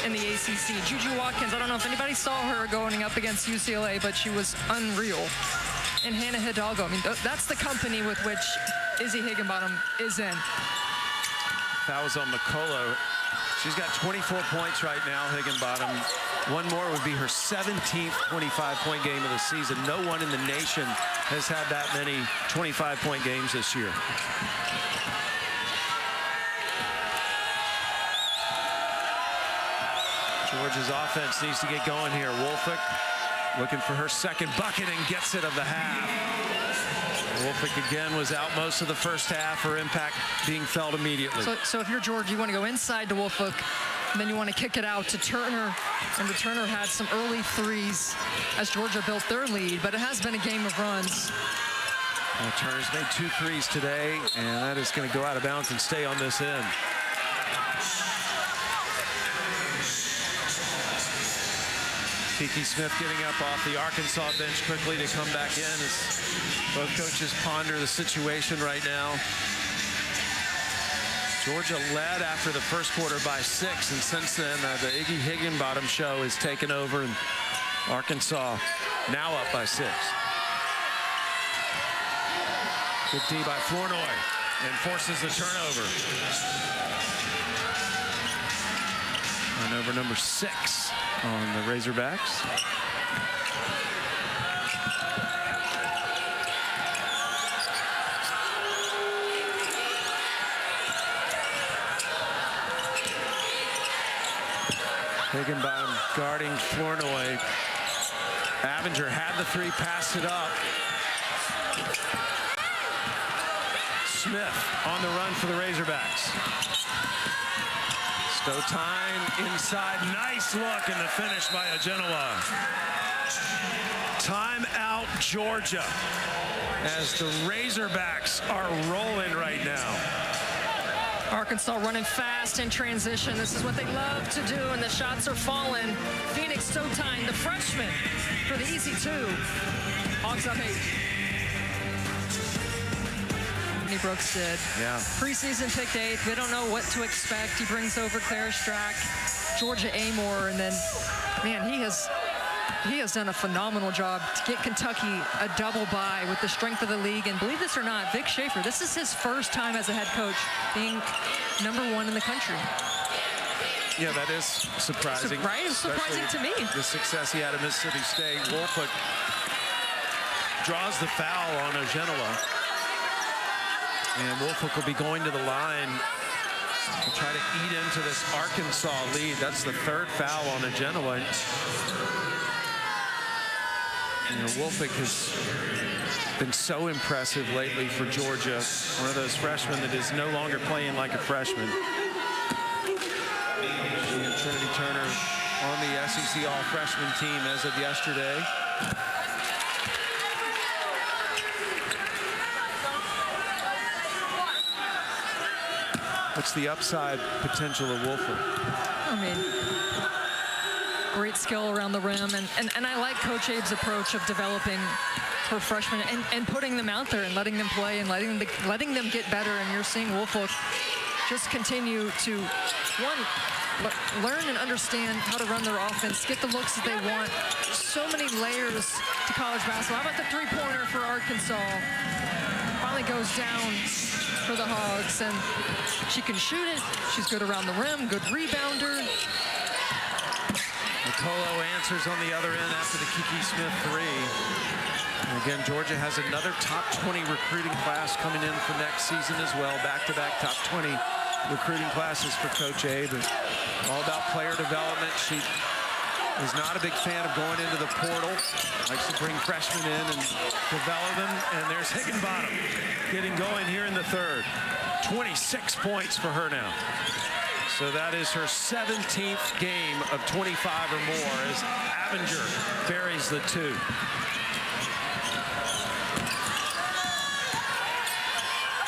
in the ACC. Juju Watkins, I don't know if anybody saw her going up against UCLA, but she was unreal. And Hannah Hidalgo, I mean, that's the company with which Izzy Higginbottom is in. Fouls on McCullough. She's got 24 points right now, Higginbottom. One more would be her 17th 25-point game of the season. No one in the nation has had that many 25-point games this year. Georgia's offense needs to get going here. Woolfolk looking for her second bucket and gets it of the half. Woolfolk again was out most of the first half. Her impact being felt immediately. So if you're Georgia, you want to go inside to Woolfolk, and then you want to kick it out to Turner. And the Turner had some early threes as Georgia built their lead, but it has been a game of runs. Well, Turner's made 2 threes today, and that is going to go out of bounds and stay on this end. Kiki Smith getting up off the Arkansas bench quickly to come back in as both coaches ponder the situation right now. Georgia led after the first quarter by 6, and since then the Iggy Higginbottom show has taken over, and Arkansas now up by 6. Good D by Flournoy and forces the turnover. Turnover number 6 on the Razorbacks. Higginbottom guarding Flournoy. Avenger had the 3, passed it up. Smith on the run for the Razorbacks. Stotine inside, nice look, and the finish by Genoa. Timeout Georgia as the Razorbacks are rolling right now. Arkansas running fast in transition. This is what they love to do, and the shots are falling. Phoenix Stotine, the freshman, for the easy 2. Hawks up 8. Brooks did. Yeah. Preseason picked 8th. They don't know what to expect. He brings over Claire Strack, Georgia Amore, and then, man, he has done a phenomenal job to get Kentucky a double bye with the strength of the league. And believe this or not, Vic Schaefer, this is his first time as a head coach being #1 in the country. Yeah, that is surprising. Right? It's surprising to me. The success he had at Mississippi State. Woolfolk draws the foul on Genoa. And Woolfolk will be going to the line to try to eat into this Arkansas lead. That's the 3rd foul on Genoa. You know, Woolfolk has been so impressive lately for Georgia. One of those freshmen that is no longer playing like a freshman. She and Trinity Turner on the SEC All-Freshman team as of yesterday. What's the upside potential of Woolfolk? I mean, great skill around the rim, and I like Coach Abe's approach of developing her freshmen and putting them out there and letting them play and letting them get better. And you're seeing Woolfolk just continue to, one, learn and understand how to run their offense, get the looks that they want. So many layers to college basketball. How about the 3-pointer for Arkansas? Finally goes down for the Hogs, and she can shoot it. She's good around the rim, good rebounder. McCullough answers on the other end after the Kiki Smith 3. And again, Georgia has another top 20 recruiting class coming in for next season as well. Back-to-back top 20 recruiting classes for Coach Abe. All about player development. She is not a big fan of going into the portal. Likes to bring freshmen in and develop them. And there's Higginbottom getting going here in the 3rd. 26 points for her now. So that is her 17th game of 25 or more as Avenger buries the 2.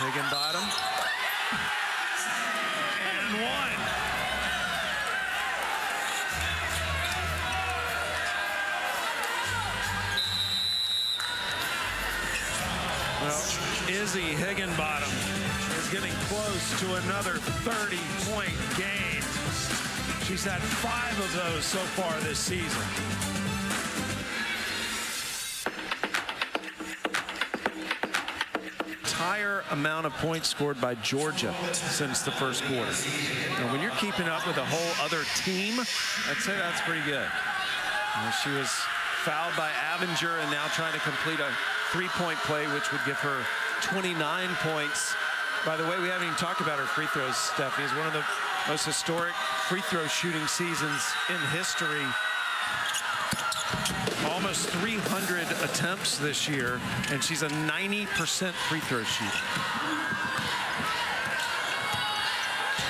Higginbottom. And 1. Well, Izzy Higginbottom is getting close to another 30-point game. She's had 5 of those so far this season. Entire amount of points scored by Georgia since the first quarter. And when you're keeping up with a whole other team, I'd say that's pretty good. She was fouled by Avenger and now trying to complete a 3-point play, which would give her 29 points. By the way, we haven't even talked about her free throws, Steffi. It's one of the most historic free throw shooting seasons in history. Almost 300 attempts this year, and she's a 90% free throw shooter.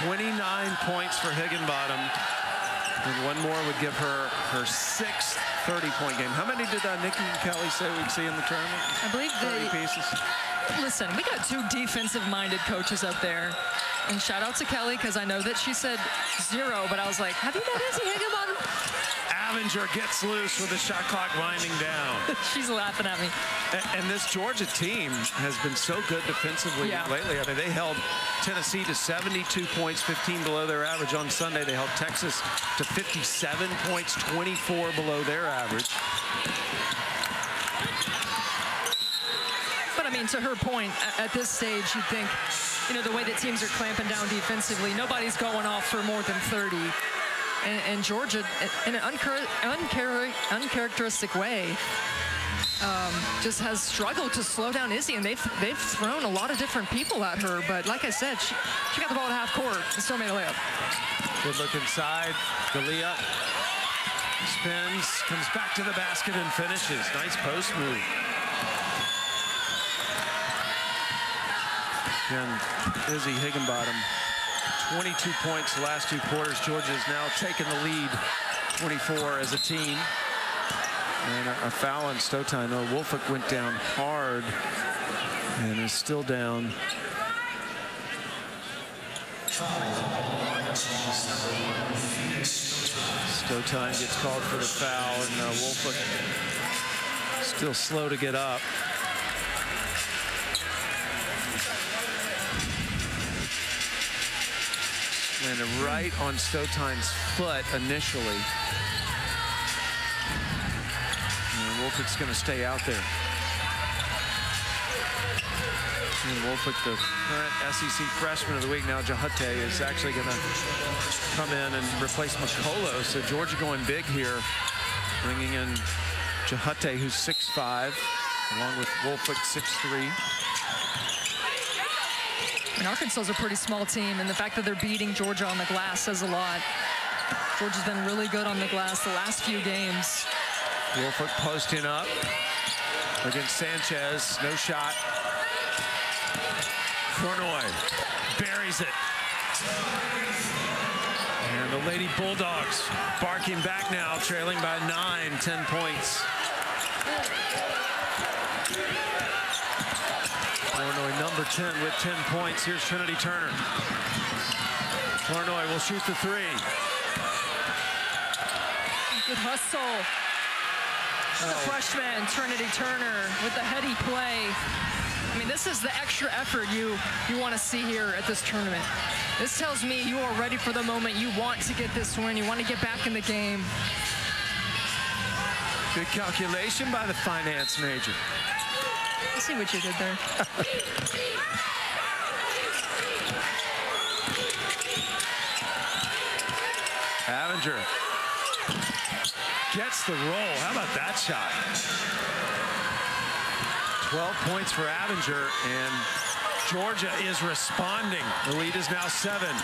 29 points for Higginbottom, and one more would give her her 6th 30-point game. How many did Nikki and Kelly say we'd see in the tournament? I believe 30 pieces. Listen, we got 2 defensive-minded coaches up there. And shout out to Kelly, because I know that she said 0, but I was like, have you met Izzy Higginbottom? Avenger gets loose with the shot clock winding down. She's laughing at me. And this Georgia team has been so good defensively lately. I mean, they held Tennessee to 72 points, 15 below their average. On Sunday, they held Texas to 57 points, 24 below their average. But, I mean, to her point, at this stage, you'd think, you know, the way that teams are clamping down defensively, nobody's going off for more than 30. And Georgia, in an uncharacteristic way, just has struggled to slow down Izzy, and they've thrown a lot of different people at her. But like I said, she got the ball at half court and still made a layup. Good look inside. Dalia spins, comes back to the basket and finishes. Nice post move. Again, Izzy Higginbottom, 22 points the last 2 quarters. Georgia's now taken the lead, 24 as a team. And a foul on Stotine. No, Woolfolk went down hard and is still down. Stotine gets called for the foul, and Woolfolk still slow to get up. Landed right on Stotine's foot initially. And Woolfolk's going to stay out there. And Woolfolk, the current SEC freshman of the week, now Jahate, is actually going to come in and replace McCullough. So Georgia going big here, bringing in Jahate, who's 6'5", along with Woolfolk, 6'3". And Arkansas is a pretty small team, and the fact that they're beating Georgia on the glass says a lot. Georgia's been really good on the glass the last few games. Woolfolk posting up against Sanchez. No shot. Flournoy buries it. And the Lady Bulldogs barking back now, trailing by 9, 10 points. Flournoy, number 10 with 10 points. Here's Trinity Turner. Flournoy will shoot the 3. Good hustle. The freshman, Trinity Turner, with the heady play. I mean, this is the extra effort you want to see here at this tournament. This tells me you are ready for the moment. You want to get this win. You want to get back in the game. Good calculation by the finance major. I see what you did there. Avenger gets the roll. How about that shot? 12 points for Avenger, and Georgia is responding. The lead is now 7.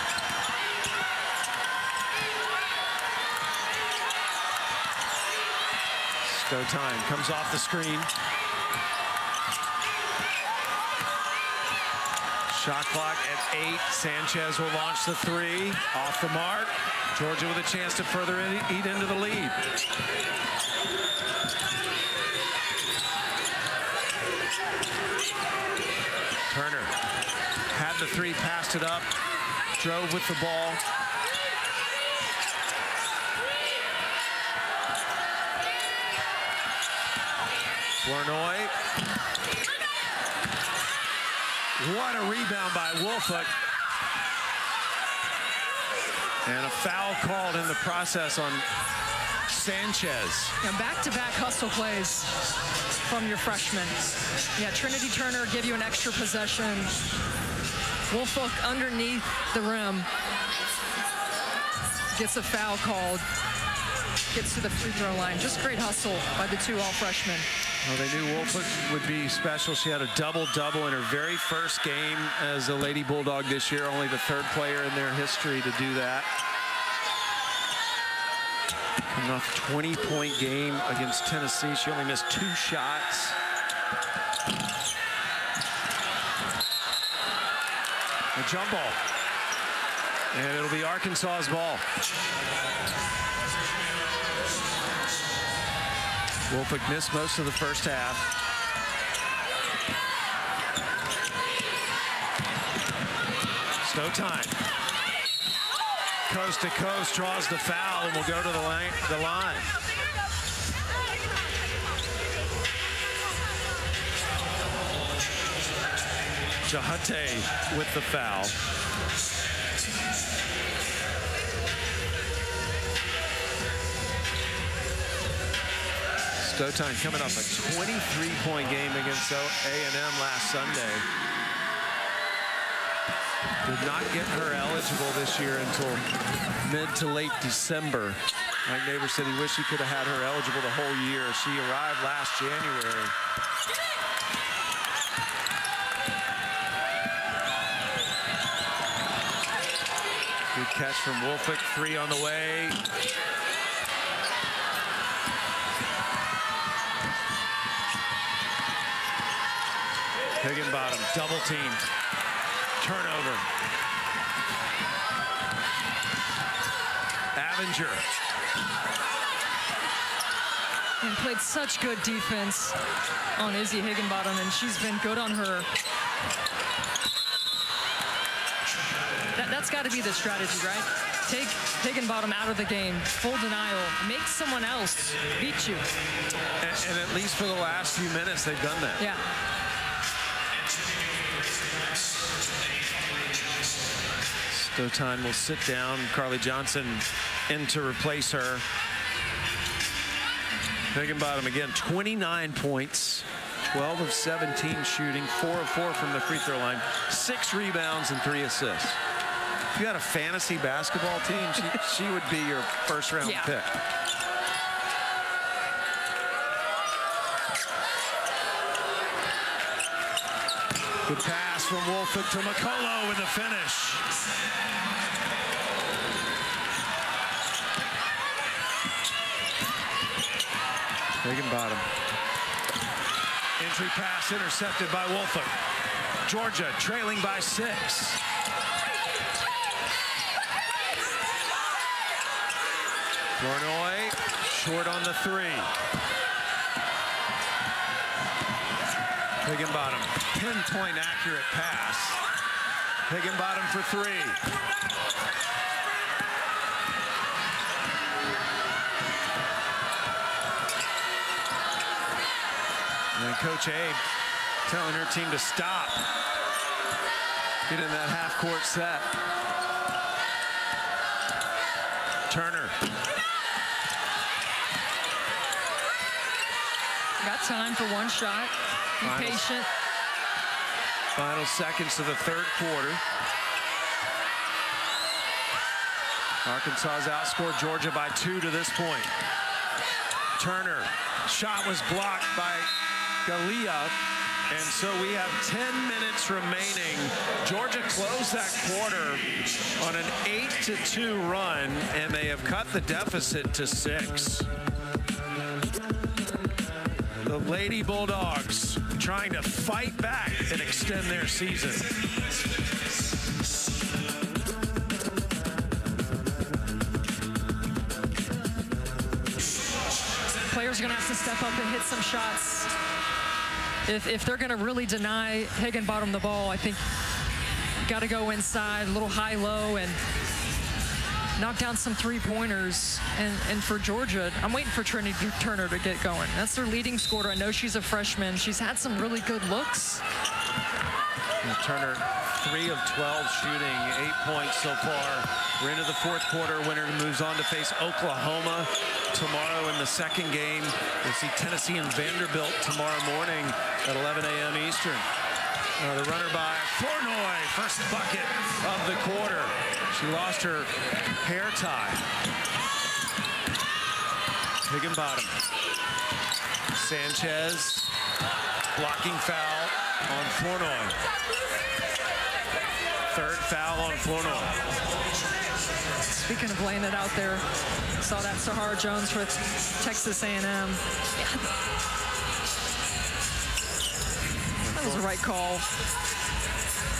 Stotine comes off the screen. Shot clock at 8. Sanchez will launch the 3. Off the mark. Georgia with a chance to further eat into the lead. Turner had the 3, passed it up, drove with the ball. Flournoy. What a rebound by Woolfolk. And a foul called in the process on Sanchez. And back-to-back hustle plays from your freshman. Yeah, Trinity Turner give you an extra possession. Woolfolk underneath the rim. Gets a foul called. Gets to the free throw line. Just great hustle by the two all-freshmen. Well, they knew Woolfolk would be special. She had a double-double in her very first game as a Lady Bulldog this year. Only the third player in their history to do that. Coming off a 20-point game against Tennessee. She only missed 2 shots. A jump ball. And it'll be Arkansas's ball. Woolfolk missed most of the first half. Stow time. Coast to coast, draws the foul, and will go to the line. Jahate with the foul. Stowe coming off a 23-point game against A&M last Sunday. Did not get her eligible this year until mid to late December. Mike Neighbors said he wished he could have had her eligible the whole year. She arrived last January. Good catch from Woolfolk, 3 on the way. Higginbottom, double teamed. Turnover. Avenger. And played such good defense on Izzy Higginbottom, and she's been good on her. That's got to be the strategy, right? Take Higginbottom out of the game, full denial, make someone else beat you. And at least for the last few minutes, they've done that. Yeah. Stowe will sit down. Carly Johnson in to replace her. Higginbottom again, 29 points, 12 of 17 shooting, 4 of 4 from the free throw line, 6 rebounds and 3 assists. If you had a fantasy basketball team, she would be your first round pick. Good pass from Woolfolk to McCullough with the finish. Higginbottom. Entry pass intercepted by Woolfolk. Georgia trailing by 6. Flournoy short on the 3. Higginbottom, pinpoint accurate pass. Higginbottom for 3. And Coach Abe telling her team to stop. Get in that half-court set. Turner. Got time for one shot. Be patient. Final seconds of the third quarter. Arkansas's outscored Georgia by 2 to this point. Turner. Shot was blocked by Galea. And so we have 10 minutes remaining. Georgia closed that quarter on an 8-2 run, and they have cut the deficit to 6. The Lady Bulldogs trying to fight back and extend their season. Players are going to have to step up and hit some shots. If they're going to really deny Higginbottom the ball, I think you got to go inside, a little high-low, and knock down some three-pointers. And for Georgia, I'm waiting for Trinity Turner to get going. That's their leading scorer. I know she's a freshman. She's had some really good looks. Turner, 3 of 12 shooting, 8 points so far. We're into the fourth quarter. Winner moves on to face Oklahoma tomorrow in the second game. We'll see Tennessee and Vanderbilt tomorrow morning at 11 a.m. Eastern. The runner by Flournoy, first bucket of the quarter. She lost her hair tie. Higginbottom. Sanchez, blocking foul on Flournoy. Third foul on Flournoy. Speaking of laying it out there, saw that Sahara Jones for Texas A&M. That was the right call.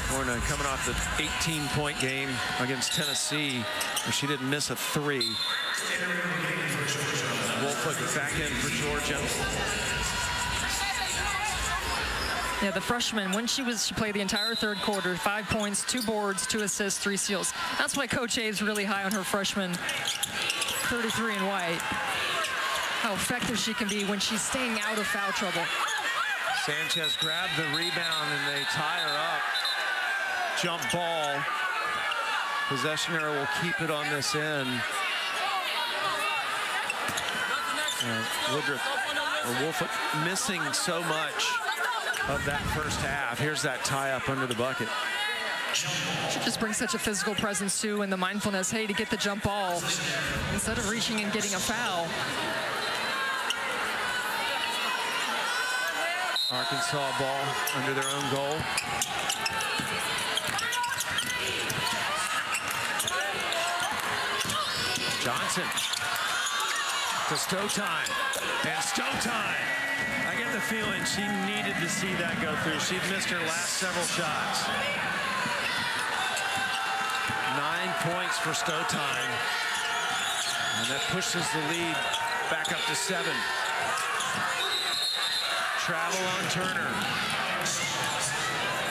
Flournoy coming off the 18-point game against Tennessee, where she didn't miss a 3. Wolfwood back in for Georgia. Yeah, the freshman, when she played the entire third quarter, 5 points, 2 boards, 2 assists, 3 steals. That's why Coach A is really high on her freshman, 33 in white. How effective she can be when she's staying out of foul trouble. Sanchez grabbed the rebound and they tie her up. Jump ball. Possession arrow will keep it on this end. Woodruff or Wolfwood missing so much of that first half. Here's that tie up under the bucket. She just brings such a physical presence too, and the mindfulness, hey, to get the jump ball instead of reaching and getting a foul. Arkansas ball under their own goal. Johnson to Stowtime, and Stowtime. I get the feeling she needed to see that go through. She'd missed her last several shots. 9 points for Stowtime, and that pushes the lead back up to 7. Travel on Turner.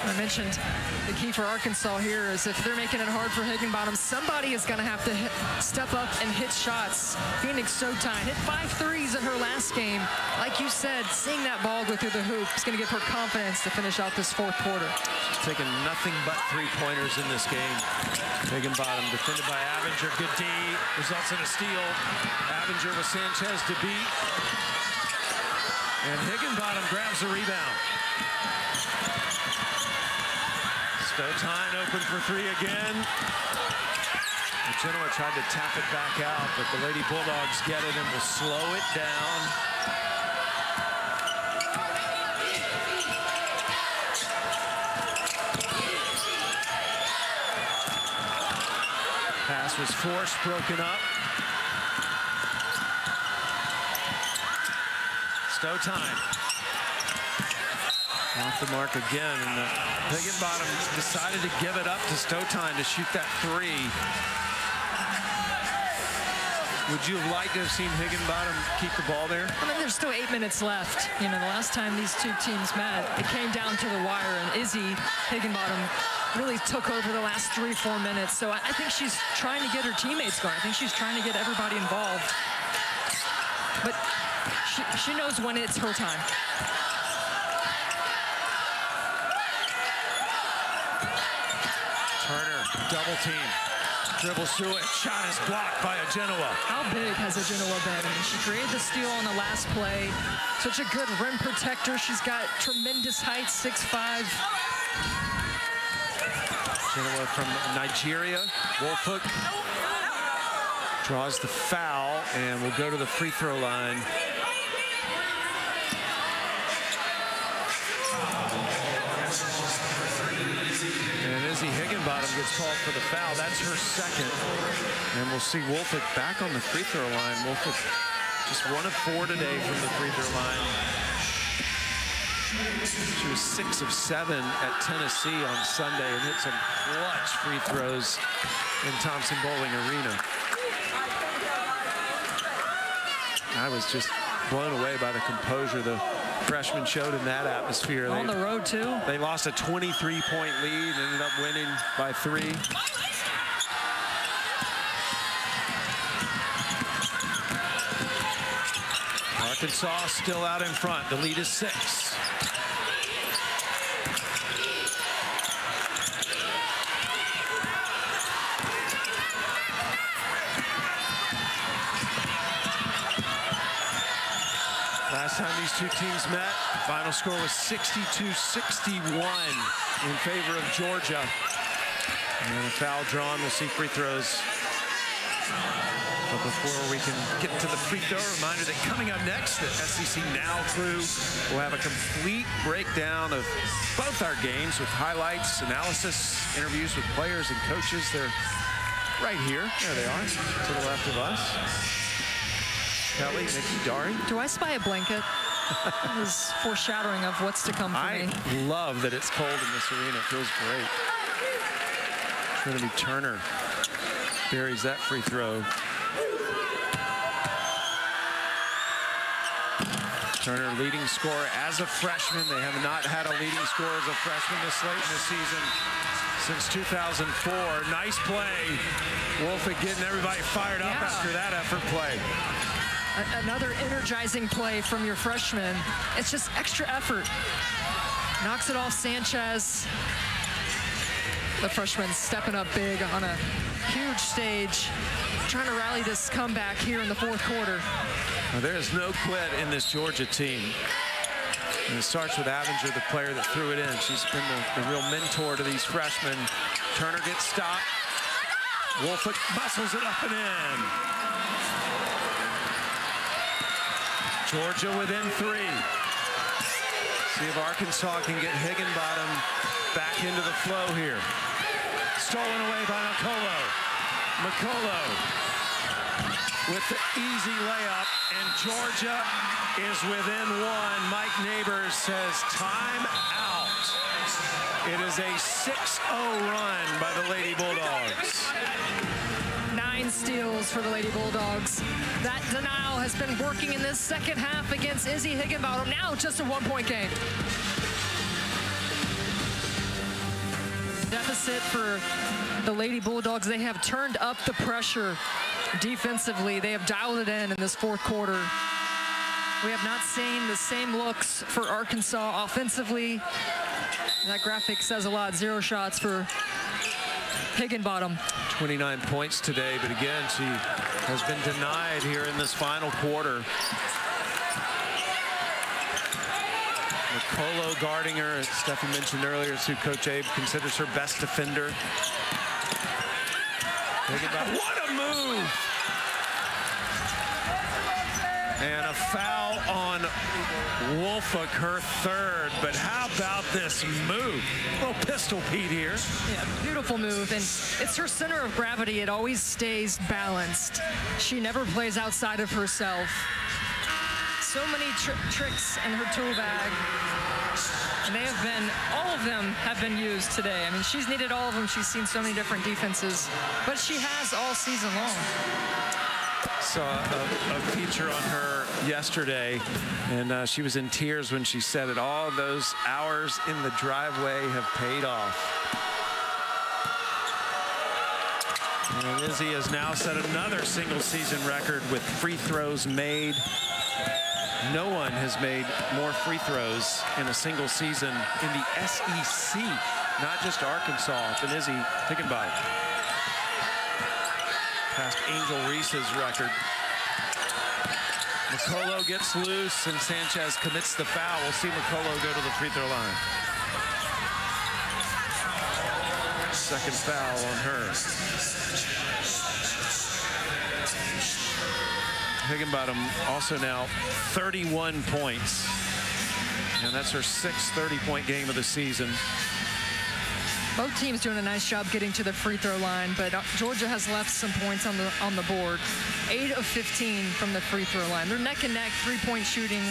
I mentioned the key for Arkansas here is if they're making it hard for Higginbottom, somebody is going to have to step up and hit shots. Phoenix Stowtime hit 5 threes in her last game. Like you said, seeing that ball go through the hoop is going to give her confidence to finish out this fourth quarter. She's taken nothing but 3-pointers in this game. Higginbottom defended by Abinger. Good D, results in a steal. Abinger with Sanchez to beat. And Higginbottom grabs the rebound. Stowtime open for 3 again. Genoa tried to tap it back out, but the Lady Bulldogs get it and will slow it down. Pass was forced, broken up. Stowtime. Off the mark again, and Higginbottom decided to give it up to Stowtime to shoot that 3. Would you have liked to have seen Higginbottom keep the ball there? I mean, there's still 8 minutes left. You know, the last time these two teams met, it came down to the wire, and Izzy Higginbottom really took over the last 3-4 minutes. So I think she's trying to get her teammates going. I think she's trying to get everybody involved. But she knows when it's her time. Turner, double team, dribbles through it, shot is blocked by a Genoa. How big has a Genoa been? I mean, she created the steal on the last play. Such a good rim protector. She's got tremendous height, 6'5". Genoa from Nigeria. Wolfhook draws the foul and will go to the free throw line. Izzy Higginbottom gets called for the foul. That's her second. And we'll see Wolfwood back on the free throw line. Wolfwood just 1 of 4 today from the free throw line. She was 6 of 7 at Tennessee on Sunday and hit some clutch free throws in Thompson Bowling Arena. I was just blown away by the composure the freshman showed in that atmosphere. On the road, too. They lost a 23-point lead, ended up winning by 3. Arkansas still out in front. The lead is 6. Last time these two teams met, final score was 62-61 in favor of Georgia. And a foul drawn. We'll see free throws. But before we can get to the free throw, reminder that coming up next, the SEC Now crew will have a complete breakdown of both our games with highlights, analysis, interviews with players and coaches. They're right here. There they are, to the left of us. Kelly, Nikki, Dari. Do I spy a blanket? It was foreshadowing of what's to come for me. I love that it's cold in this arena. It feels great. It's going to be Turner. Buries that free throw. Turner, leading scorer as a freshman. They have not had a leading scorer as a freshman this late in the season since 2004. Nice play. Wolford getting everybody fired up after that effort play. Another energizing play from your freshman. It's just extra effort. Knocks it off Sanchez. The freshman stepping up big on a huge stage, trying to rally this comeback here in the fourth quarter. Well, there is no quit in this Georgia team. And it starts with Avenger, the player that threw it in. She's been the real mentor to these freshmen. Turner gets stopped. Wolford muscles it up and in. Georgia within 3. See if Arkansas can get Higginbottom back into the flow here. Stolen away by McCullough. McCullough with the easy layup, and Georgia is within 1. Mike Neighbors says time out. It is a 6-0 run by the Lady Bulldogs. 9 steals for the Lady Bulldogs. That denial has been working in this second half against Izzy Higginbottom. Now just a 1-point game. Deficit for the Lady Bulldogs. They have turned up the pressure defensively. They have dialed it in this fourth quarter. We have not seen the same looks for Arkansas offensively. That graphic says a lot. 0 shots for Higginbottom. 29 points today, but again, she has been denied here in this final quarter. McCullough guarding her, as Steffi mentioned earlier, it's who Coach Abe considers her best defender. What a move! And a foul on Wolford, her 3rd. But how about this move? A little pistol Pete here. Yeah, beautiful move. And it's her center of gravity. It always stays balanced. She never plays outside of herself. So many tricks in her tool bag. And they have been, all of them have been used today. I mean, she's needed all of them. She's seen so many different defenses, but she has all season long. Saw a feature on her yesterday, and she was in tears when she said it. All those hours in the driveway have paid off. And Izzy has now set another single season record with free throws made. No one has made more free throws in a single season in the SEC, not just Arkansas, than Izzy Higginbottom. Past Angel Reese's record. McCullough gets loose and Sanchez commits the foul. We'll see McCullough go to the free throw line. Second foul on her. Higginbottom also now 31 points. And that's her 6th 30-point game of the season. Both teams doing a nice job getting to the free throw line, but Georgia has left some points on the board. 8 of 15 from the free throw line. They're neck and neck, 3-point shooting,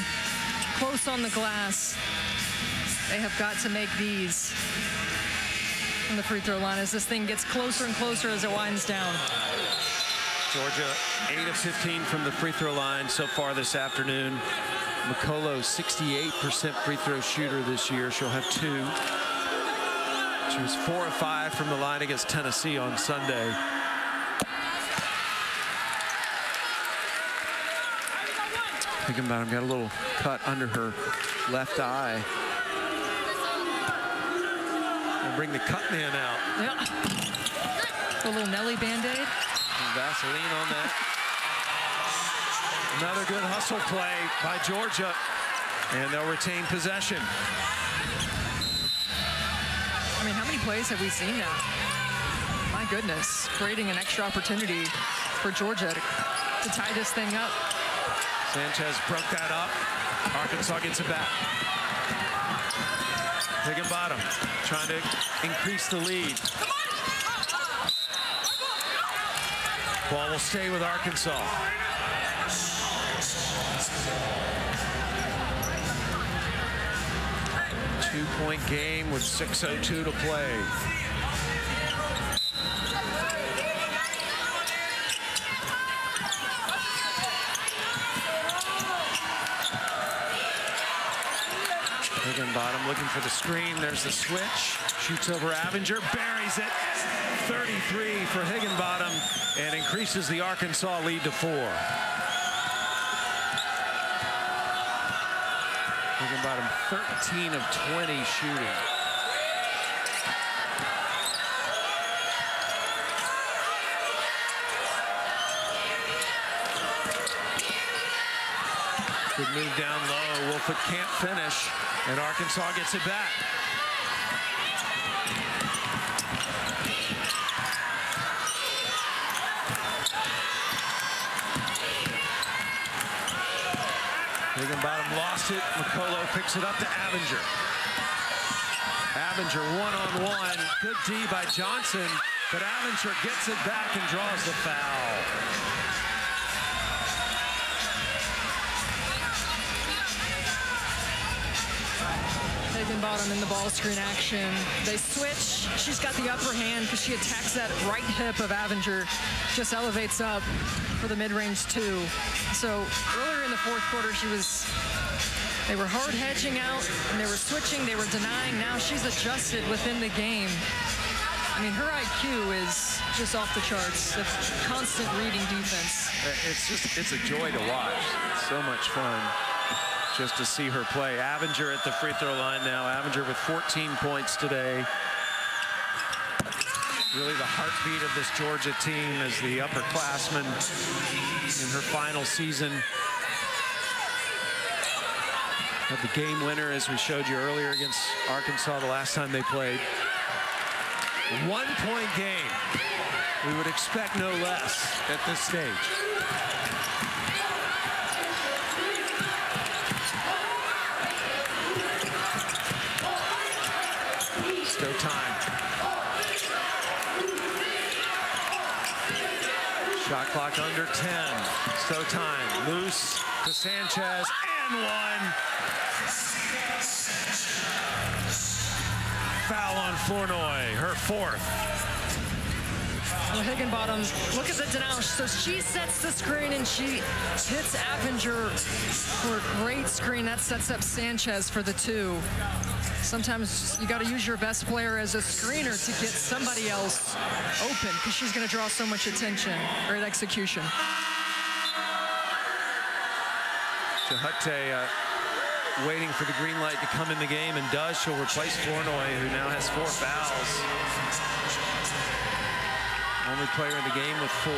close on the glass. They have got to make these from the free throw line as this thing gets closer and closer as it winds down. Georgia 8 of 15 from the free throw line so far this afternoon. McCullough 68% free throw shooter this year. She'll have 2. She was 4 of 5 from the line against Tennessee on Sunday. Higginbottom got a little cut under her left eye. We'll bring the cut man out. Yeah. A little Nelly Band-Aid. Vaseline on that. Another good hustle play by Georgia. And they'll retain possession. I mean, how many plays have we seen now? My goodness, creating an extra opportunity for Georgia to tie this thing up. Sanchez broke that up. Arkansas gets it back. Higginbottom trying to increase the lead. Ball will stay with Arkansas. Two-point game with 6:02 to play. Higginbottom looking for the screen. There's the switch. Shoots over Avenger. Buries it. 33 for Higginbottom and increases the Arkansas lead to 4. Higginbottom 13 of 20 shooting. Good move down low. Wolford can't finish, and Arkansas gets it back. Higginbottom lost it. McCullough picks it up to Avenger. Avenger one-on-one. Good D by Johnson, but Avenger gets it back and draws the foul. Higginbottom in the ball screen action. They switch. She's got the upper hand because she attacks that right hip of Avenger. Just elevates up for the mid-range 2. So earlier in the fourth quarter, they were hard hedging out and they were switching, they were denying. Now she's adjusted within the game. I mean, her IQ is just off the charts. A constant reading defense. It's a joy to watch. It's so much fun just to see her play. Avenger at the free throw line now. Avenger with 14 points today. Really the heartbeat of this Georgia team as the upperclassman in her final season. Had the game winner, as we showed you earlier, against Arkansas the last time they played. 1-point game. We would expect no less at this stage. Still time. Shot clock under 10. Still time. Loose to Sanchez and one. Foul on Flournoy, her 4th. Well, Higginbottom, look at the denial. So she sets the screen and she hits Avenger for a great screen. That sets up Sanchez for the 2. Sometimes you got to use your best player as a screener to get somebody else open because she's going to draw so much attention. Great execution. Jahute waiting for the green light to come in the game, and does. She'll replace Flournoy, who now has 4 fouls. Only player in the game with 4.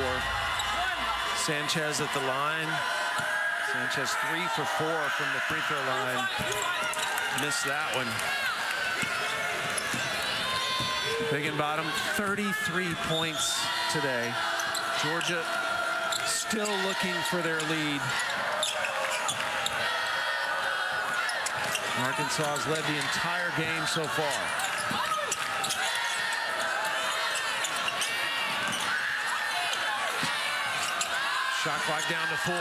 Sanchez at the line. Sanchez 3 for 4 from the free throw line. Missed that one. Higginbottom, 33 points today. Georgia still looking for their lead. Arkansas has led the entire game so far. Shot clock down to 4.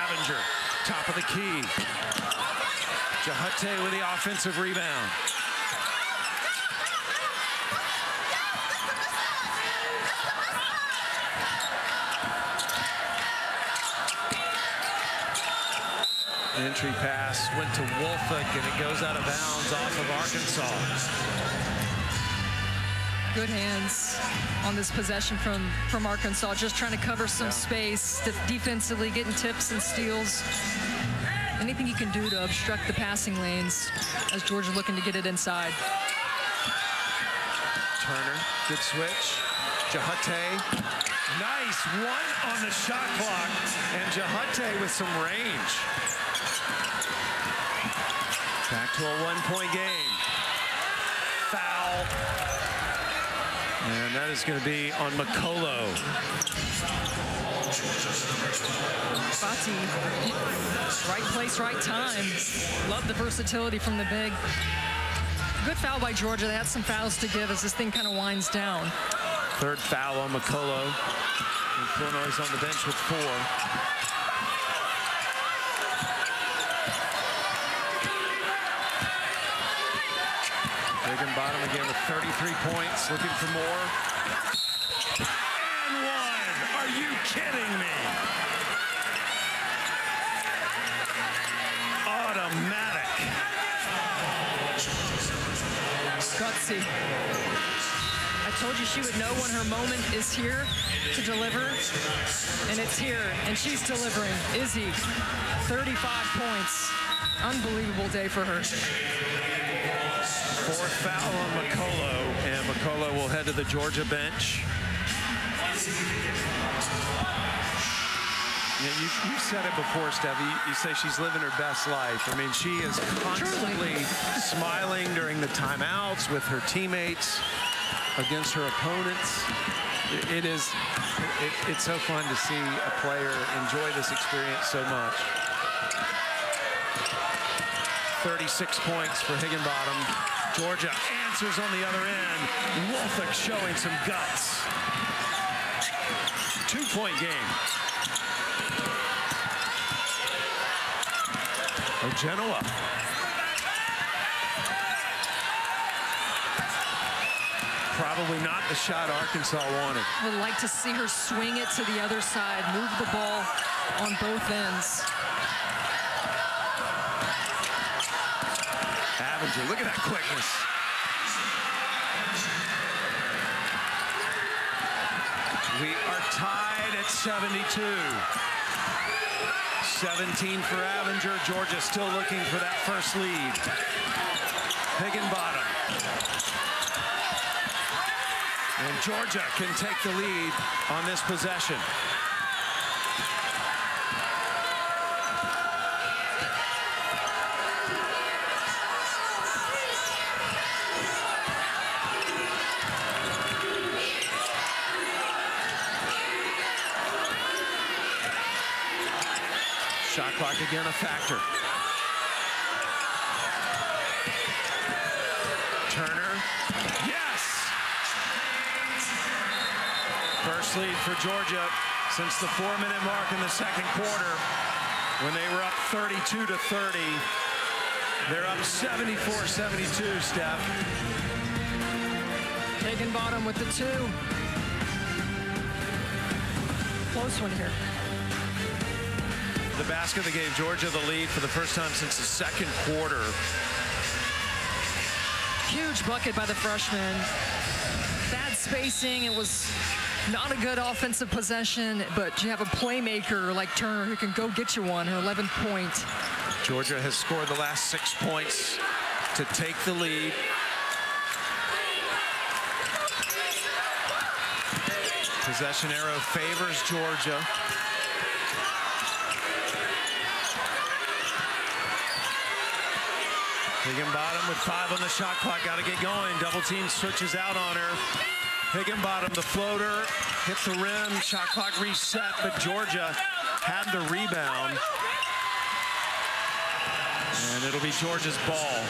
Avenger, top of the key. Jahute with the offensive rebound. Entry pass went to Wolfick, and it goes out of bounds off of Arkansas. Good hands on this possession from Arkansas, just trying to cover some space, defensively getting tips and steals. Anything you can do to obstruct the passing lanes as Georgia looking to get it inside. Turner, good switch. Jahute, nice one on the shot clock, and Jahute with some range. to a one-point game. Foul. And that is going to be on McCullough. Fati, right place, right time. Love the versatility from the big. Good foul by Georgia. They had some fouls to give as this thing kind of winds down. Third foul on McCullough. And Flournoy's on the bench with 4. Higginbottom again with 33 points, looking for more. And 1! Are you kidding me? Automatic. Gutsy. I told you she would know when her moment is here to deliver, and it's here, and she's delivering. Izzy, 35 points. Unbelievable day for her. 4th foul on McCullough, and McCullough will head to the Georgia bench. Yeah, you said it before, Steph. You say she's living her best life. I mean, she is constantly smiling during the timeouts with her teammates, against her opponents. It's so fun to see a player enjoy this experience so much. 36 points for Higginbottom. Georgia answers on the other end. Wolfick showing some guts. 2-point game. Genoa. Probably not the shot Arkansas wanted. Would like to see her swing it to the other side, move the ball on both ends. Avenger, look at that quickness. We are tied at 72. 17 for Avenger. Georgia still looking for that first lead. Higginbottom. And Georgia can take the lead on this possession. Shot clock again a factor. Turner, yes! First lead for Georgia since the 4-minute mark in the second quarter when they were up 32 to 30. They're up 74-72, Steph. Higginbottom with the 2. Close one here. The basket that gave Georgia the lead for the first time since the second quarter. Huge bucket by the freshman. Bad spacing. It was not a good offensive possession, but you have a playmaker like Turner who can go get you one, her 11th point. Georgia has scored the last 6 points to take the lead. Possession arrow favors Georgia. Higginbottom with 5 on the shot clock. Got to get going. Double team switches out on her. Higginbottom, the floater, hit the rim. Shot clock reset, but Georgia had the rebound. And it'll be Georgia's ball.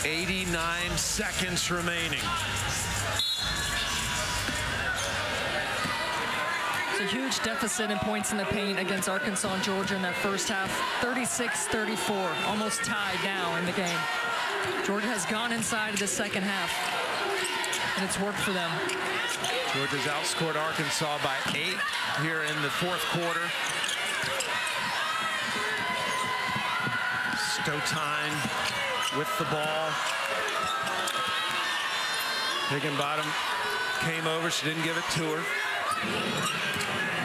89 seconds remaining. A huge deficit in points in the paint against Arkansas and Georgia in that first half. 36-34, almost tied now in the game. Georgia has gone inside of the second half, and it's worked for them. Georgia's outscored Arkansas by 8 here in the fourth quarter. Stotine with the ball. Higginbottom came over. She didn't give it to her.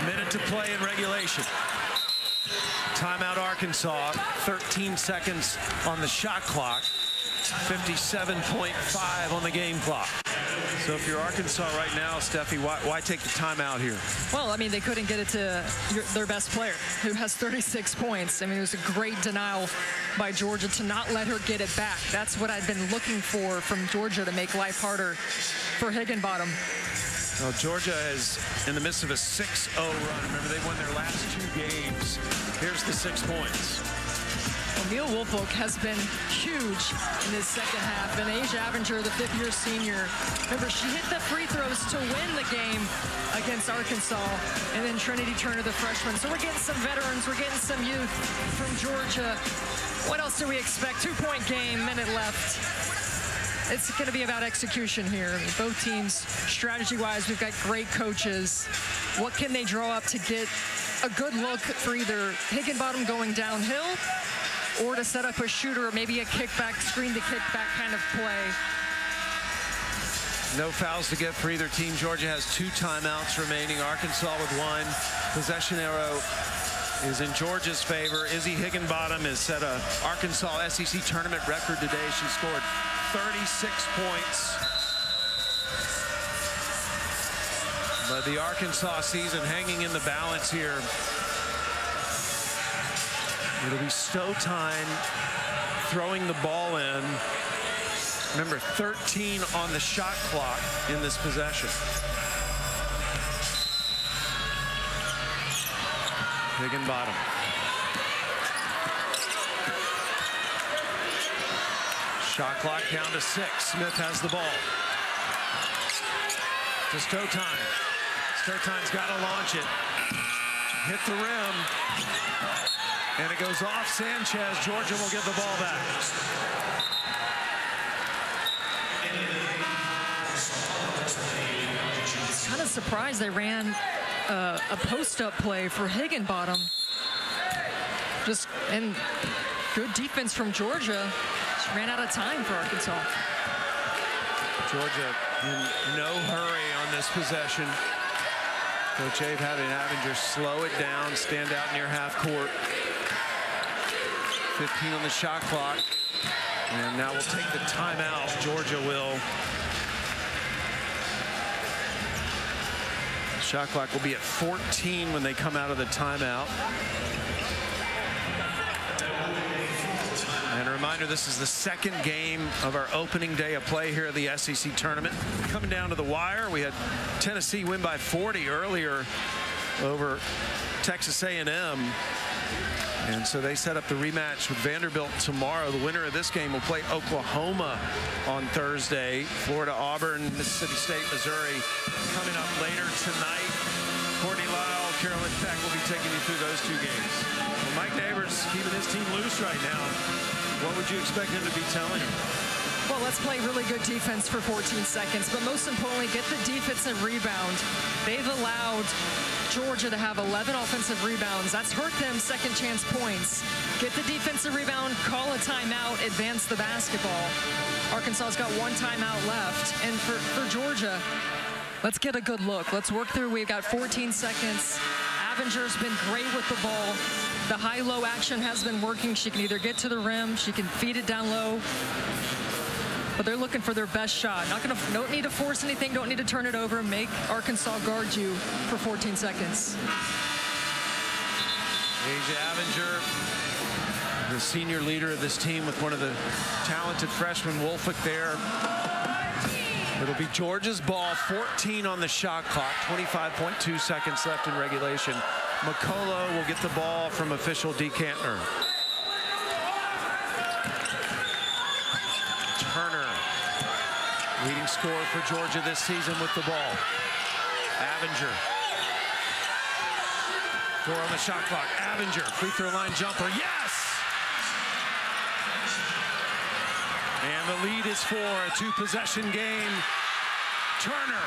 Minute to play in regulation. Timeout Arkansas, 13 seconds on the shot clock, 57.5 on the game clock. So if you're Arkansas right now, Steffi, why take the timeout here? Well, I mean, they couldn't get it to their best player, who has 36 points. I mean, it was a great denial by Georgia to not let her get it back. That's what I've been looking for from Georgia to make life harder for Higginbottom. Well, Georgia is in the midst of a 6-0 run. Remember, they won their last 2 games. Here's the 6 points. Emil Woolfolk has been huge in his second half. And Asia Avenger, the 5th-year senior, remember, she hit the free throws to win the game against Arkansas. And then Trinity Turner, the freshman. So we're getting some veterans. We're getting some youth from Georgia. What else do we expect? 2-point game, minute left. It's going to be about execution here. I mean, both teams, strategy-wise, we've got great coaches. What can they draw up to get a good look for either Higginbottom going downhill or to set up a shooter, or maybe a kickback, screen to kickback kind of play? No fouls to get for either team. Georgia has 2 timeouts remaining. Arkansas with 1. Possession arrow is in Georgia's favor. Izzy Higginbottom has set a Arkansas SEC tournament record today. She scored 36 points. But the Arkansas season hanging in the balance here. It'll be Stowtime throwing the ball in. Remember, 13 on the shot clock in this possession. Higginbottom. Shot clock down to 6. Smith has the ball. To Stowtime. Stowtime's got to launch it. Hit the rim. And it goes off Sanchez. Georgia will get the ball back. Kind of surprised they ran a post-up play for Higginbottom. And good defense from Georgia. Just ran out of time for Arkansas. Georgia in no hurry on this possession. Coach Abe having Avenger slow it down, stand out near half court. 15 on the shot clock. And now we'll take the timeout. Georgia will. Shot clock will be at 14 when they come out of the timeout. And a reminder, this is the 2nd game of our opening day of play here at the SEC tournament. Coming down to the wire, we had Tennessee win by 40 earlier over Texas A&M. And so they set up the rematch with Vanderbilt tomorrow. The winner of this game will play Oklahoma on Thursday. Florida, Auburn, Mississippi State, Missouri coming up later tonight. Courtney Lyle, Carolyn Peck will be taking you through those 2 games. Well, Mike Neighbors keeping his team loose right now. What would you expect him to be telling him? Well, let's play really good defense for 14 seconds, but most importantly, get the defensive rebound. They've allowed Georgia to have 11 offensive rebounds. That's hurt them second chance points. Get the defensive rebound, call a timeout, advance the basketball. Arkansas's got 1 timeout left. And for Georgia, let's get a good look. Let's work through. We've got 14 seconds. Avenger's been great with the ball. The high-low action has been working. She can either get to the rim, she can feed it down low. But they're looking for their best shot. Don't need to force anything, don't need to turn it over. Make Arkansas guard you for 14 seconds. Asia Avenger, the senior leader of this team, with one of the talented freshmen, Woolfolk there. It'll be Georgia's ball, 14 on the shot clock, 25.2 seconds left in regulation. McCullough will get the ball from official D. Cantner. Turner, leading scorer for Georgia this season with the ball. Avenger. 4 on the shot clock. Avenger, free throw line jumper. Yes! And the lead is 4, a 2-possession game. Turner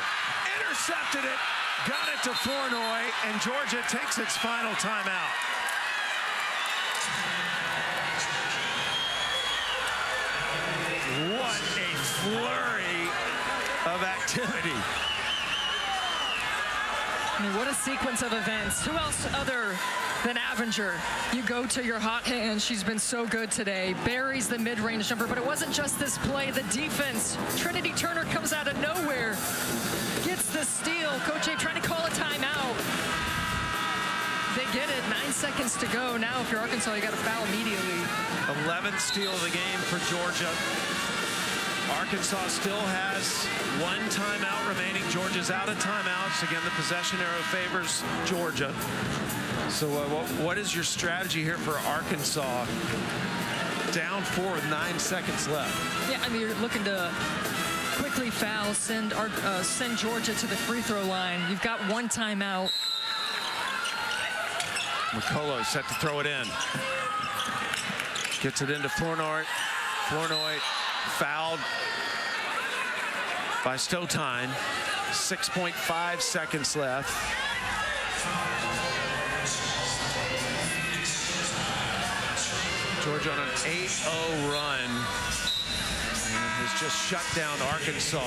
intercepted it, got it to Flournoy, and Georgia takes its final timeout. What a flurry of activity. I mean, what a sequence of events. Who else other Then Avenger, you go to your hot hand. She's been so good today. Buries the mid-range jumper, but it wasn't just this play. The defense, Trinity Turner comes out of nowhere, gets the steal. Coach A trying to call a timeout. They get it. 9 seconds to go. Now, if you're Arkansas, you got to foul immediately. 11th steal of the game for Georgia. Arkansas still has one timeout remaining. Georgia's out of timeouts. Again, the possession arrow favors Georgia. So what is your strategy here for Arkansas? Down 4 with 9 seconds left. Yeah, I mean, you're looking to quickly foul, send Georgia to the free throw line. You've got one timeout. McCullough set to throw it in. Gets it into Flournoy. Flournoy fouled by Stotine. 6.5 seconds left. Georgia on an 8-0 run. And has just shut down Arkansas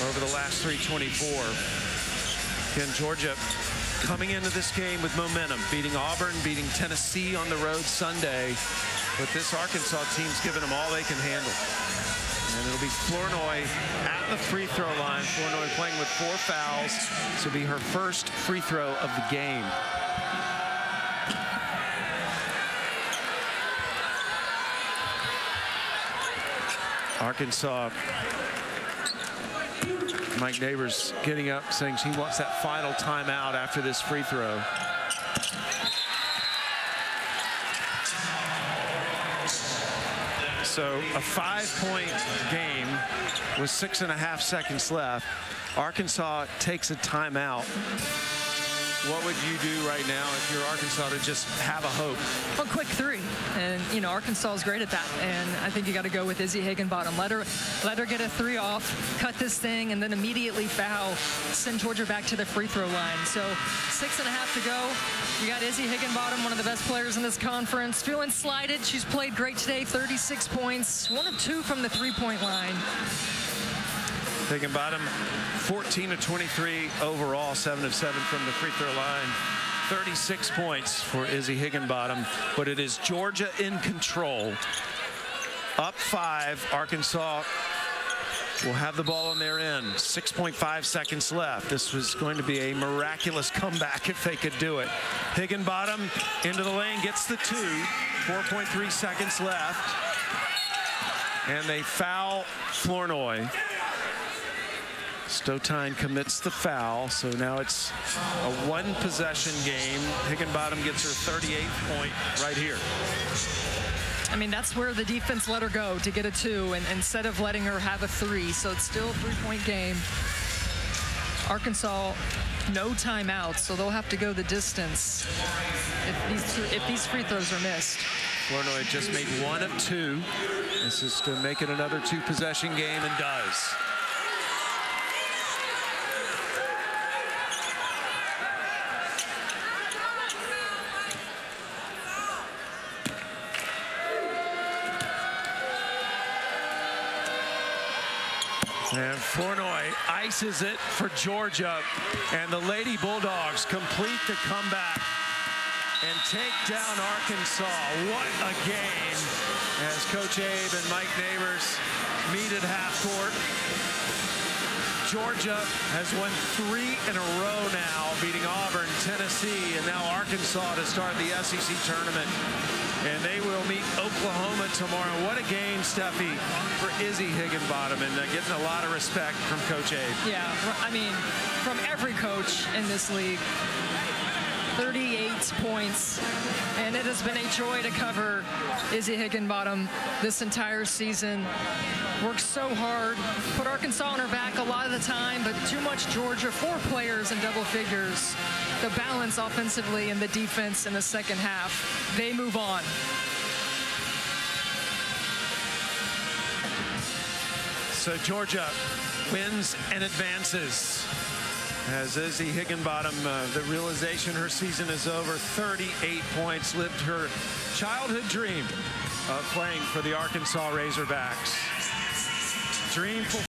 over the last 3:24. Again, Georgia coming into this game with momentum, beating Auburn, beating Tennessee on the road Sunday. But this Arkansas team's giving them all they can handle. And it'll be Flournoy at the free throw line. Flournoy playing with 4 fouls. This will be her first free throw of the game. Arkansas, Mike Neighbors getting up saying he wants that final timeout after this free throw. So a 5-point game with 6.5 seconds left. Arkansas takes a timeout. What would you do right now if you're Arkansas to just have a hope? Well, quick 3. And, you know, Arkansas is great at that. And I think you got to go with Izzy Higginbottom. Let her get a 3 off, cut this thing, and then immediately foul. Send Georgia back to the free throw line. So 6.5 to go. You got Izzy Higginbottom, one of the best players in this conference. Feeling slighted. She's played great today. 36 points. 1 of 2 from the 3-point line. Higginbottom, 14 of 23 overall, 7 of 7 from the free throw line. 36 points for Izzy Higginbottom, but it is Georgia in control. Up 5, Arkansas will have the ball on their end. 6.5 seconds left. This was going to be a miraculous comeback if they could do it. Higginbottom into the lane, gets the 2. 4.3 seconds left. And they foul Flournoy. Stotine commits the foul, so now it's a 1-possession game. Higginbottom gets her 38th point right here. I mean, that's where the defense let her go to get a 2 and instead of letting her have a 3. So it's still a 3-point game. Arkansas, no timeouts, so they'll have to go the distance if these free throws are missed. Flournoy just made 1 of 2. This is to make it another 2-possession game, and does. And Flournoy ices it for Georgia, and the Lady Bulldogs complete the comeback and take down Arkansas. What a game as Coach Abe and Mike Neighbors meet at half court. Georgia has won 3 in a row now, beating Auburn, Tennessee, and now Arkansas to start the SEC tournament. And they will meet Oklahoma tomorrow. What a game, Steffi, for Izzy Higginbottom, and getting a lot of respect from Coach Abe. Yeah, I mean, from every coach in this league. 38 points, and it has been a joy to cover Izzy Higginbottom this entire season. Worked so hard, put Arkansas on her back a lot of the time, but too much Georgia. 4 players in double figures. The balance offensively and the defense in the second half. They move on. So Georgia wins and advances. As Izzy Higginbottom, the realization her season is over, 38 points, lived her childhood dream of playing for the Arkansas Razorbacks. Dream fulfilled.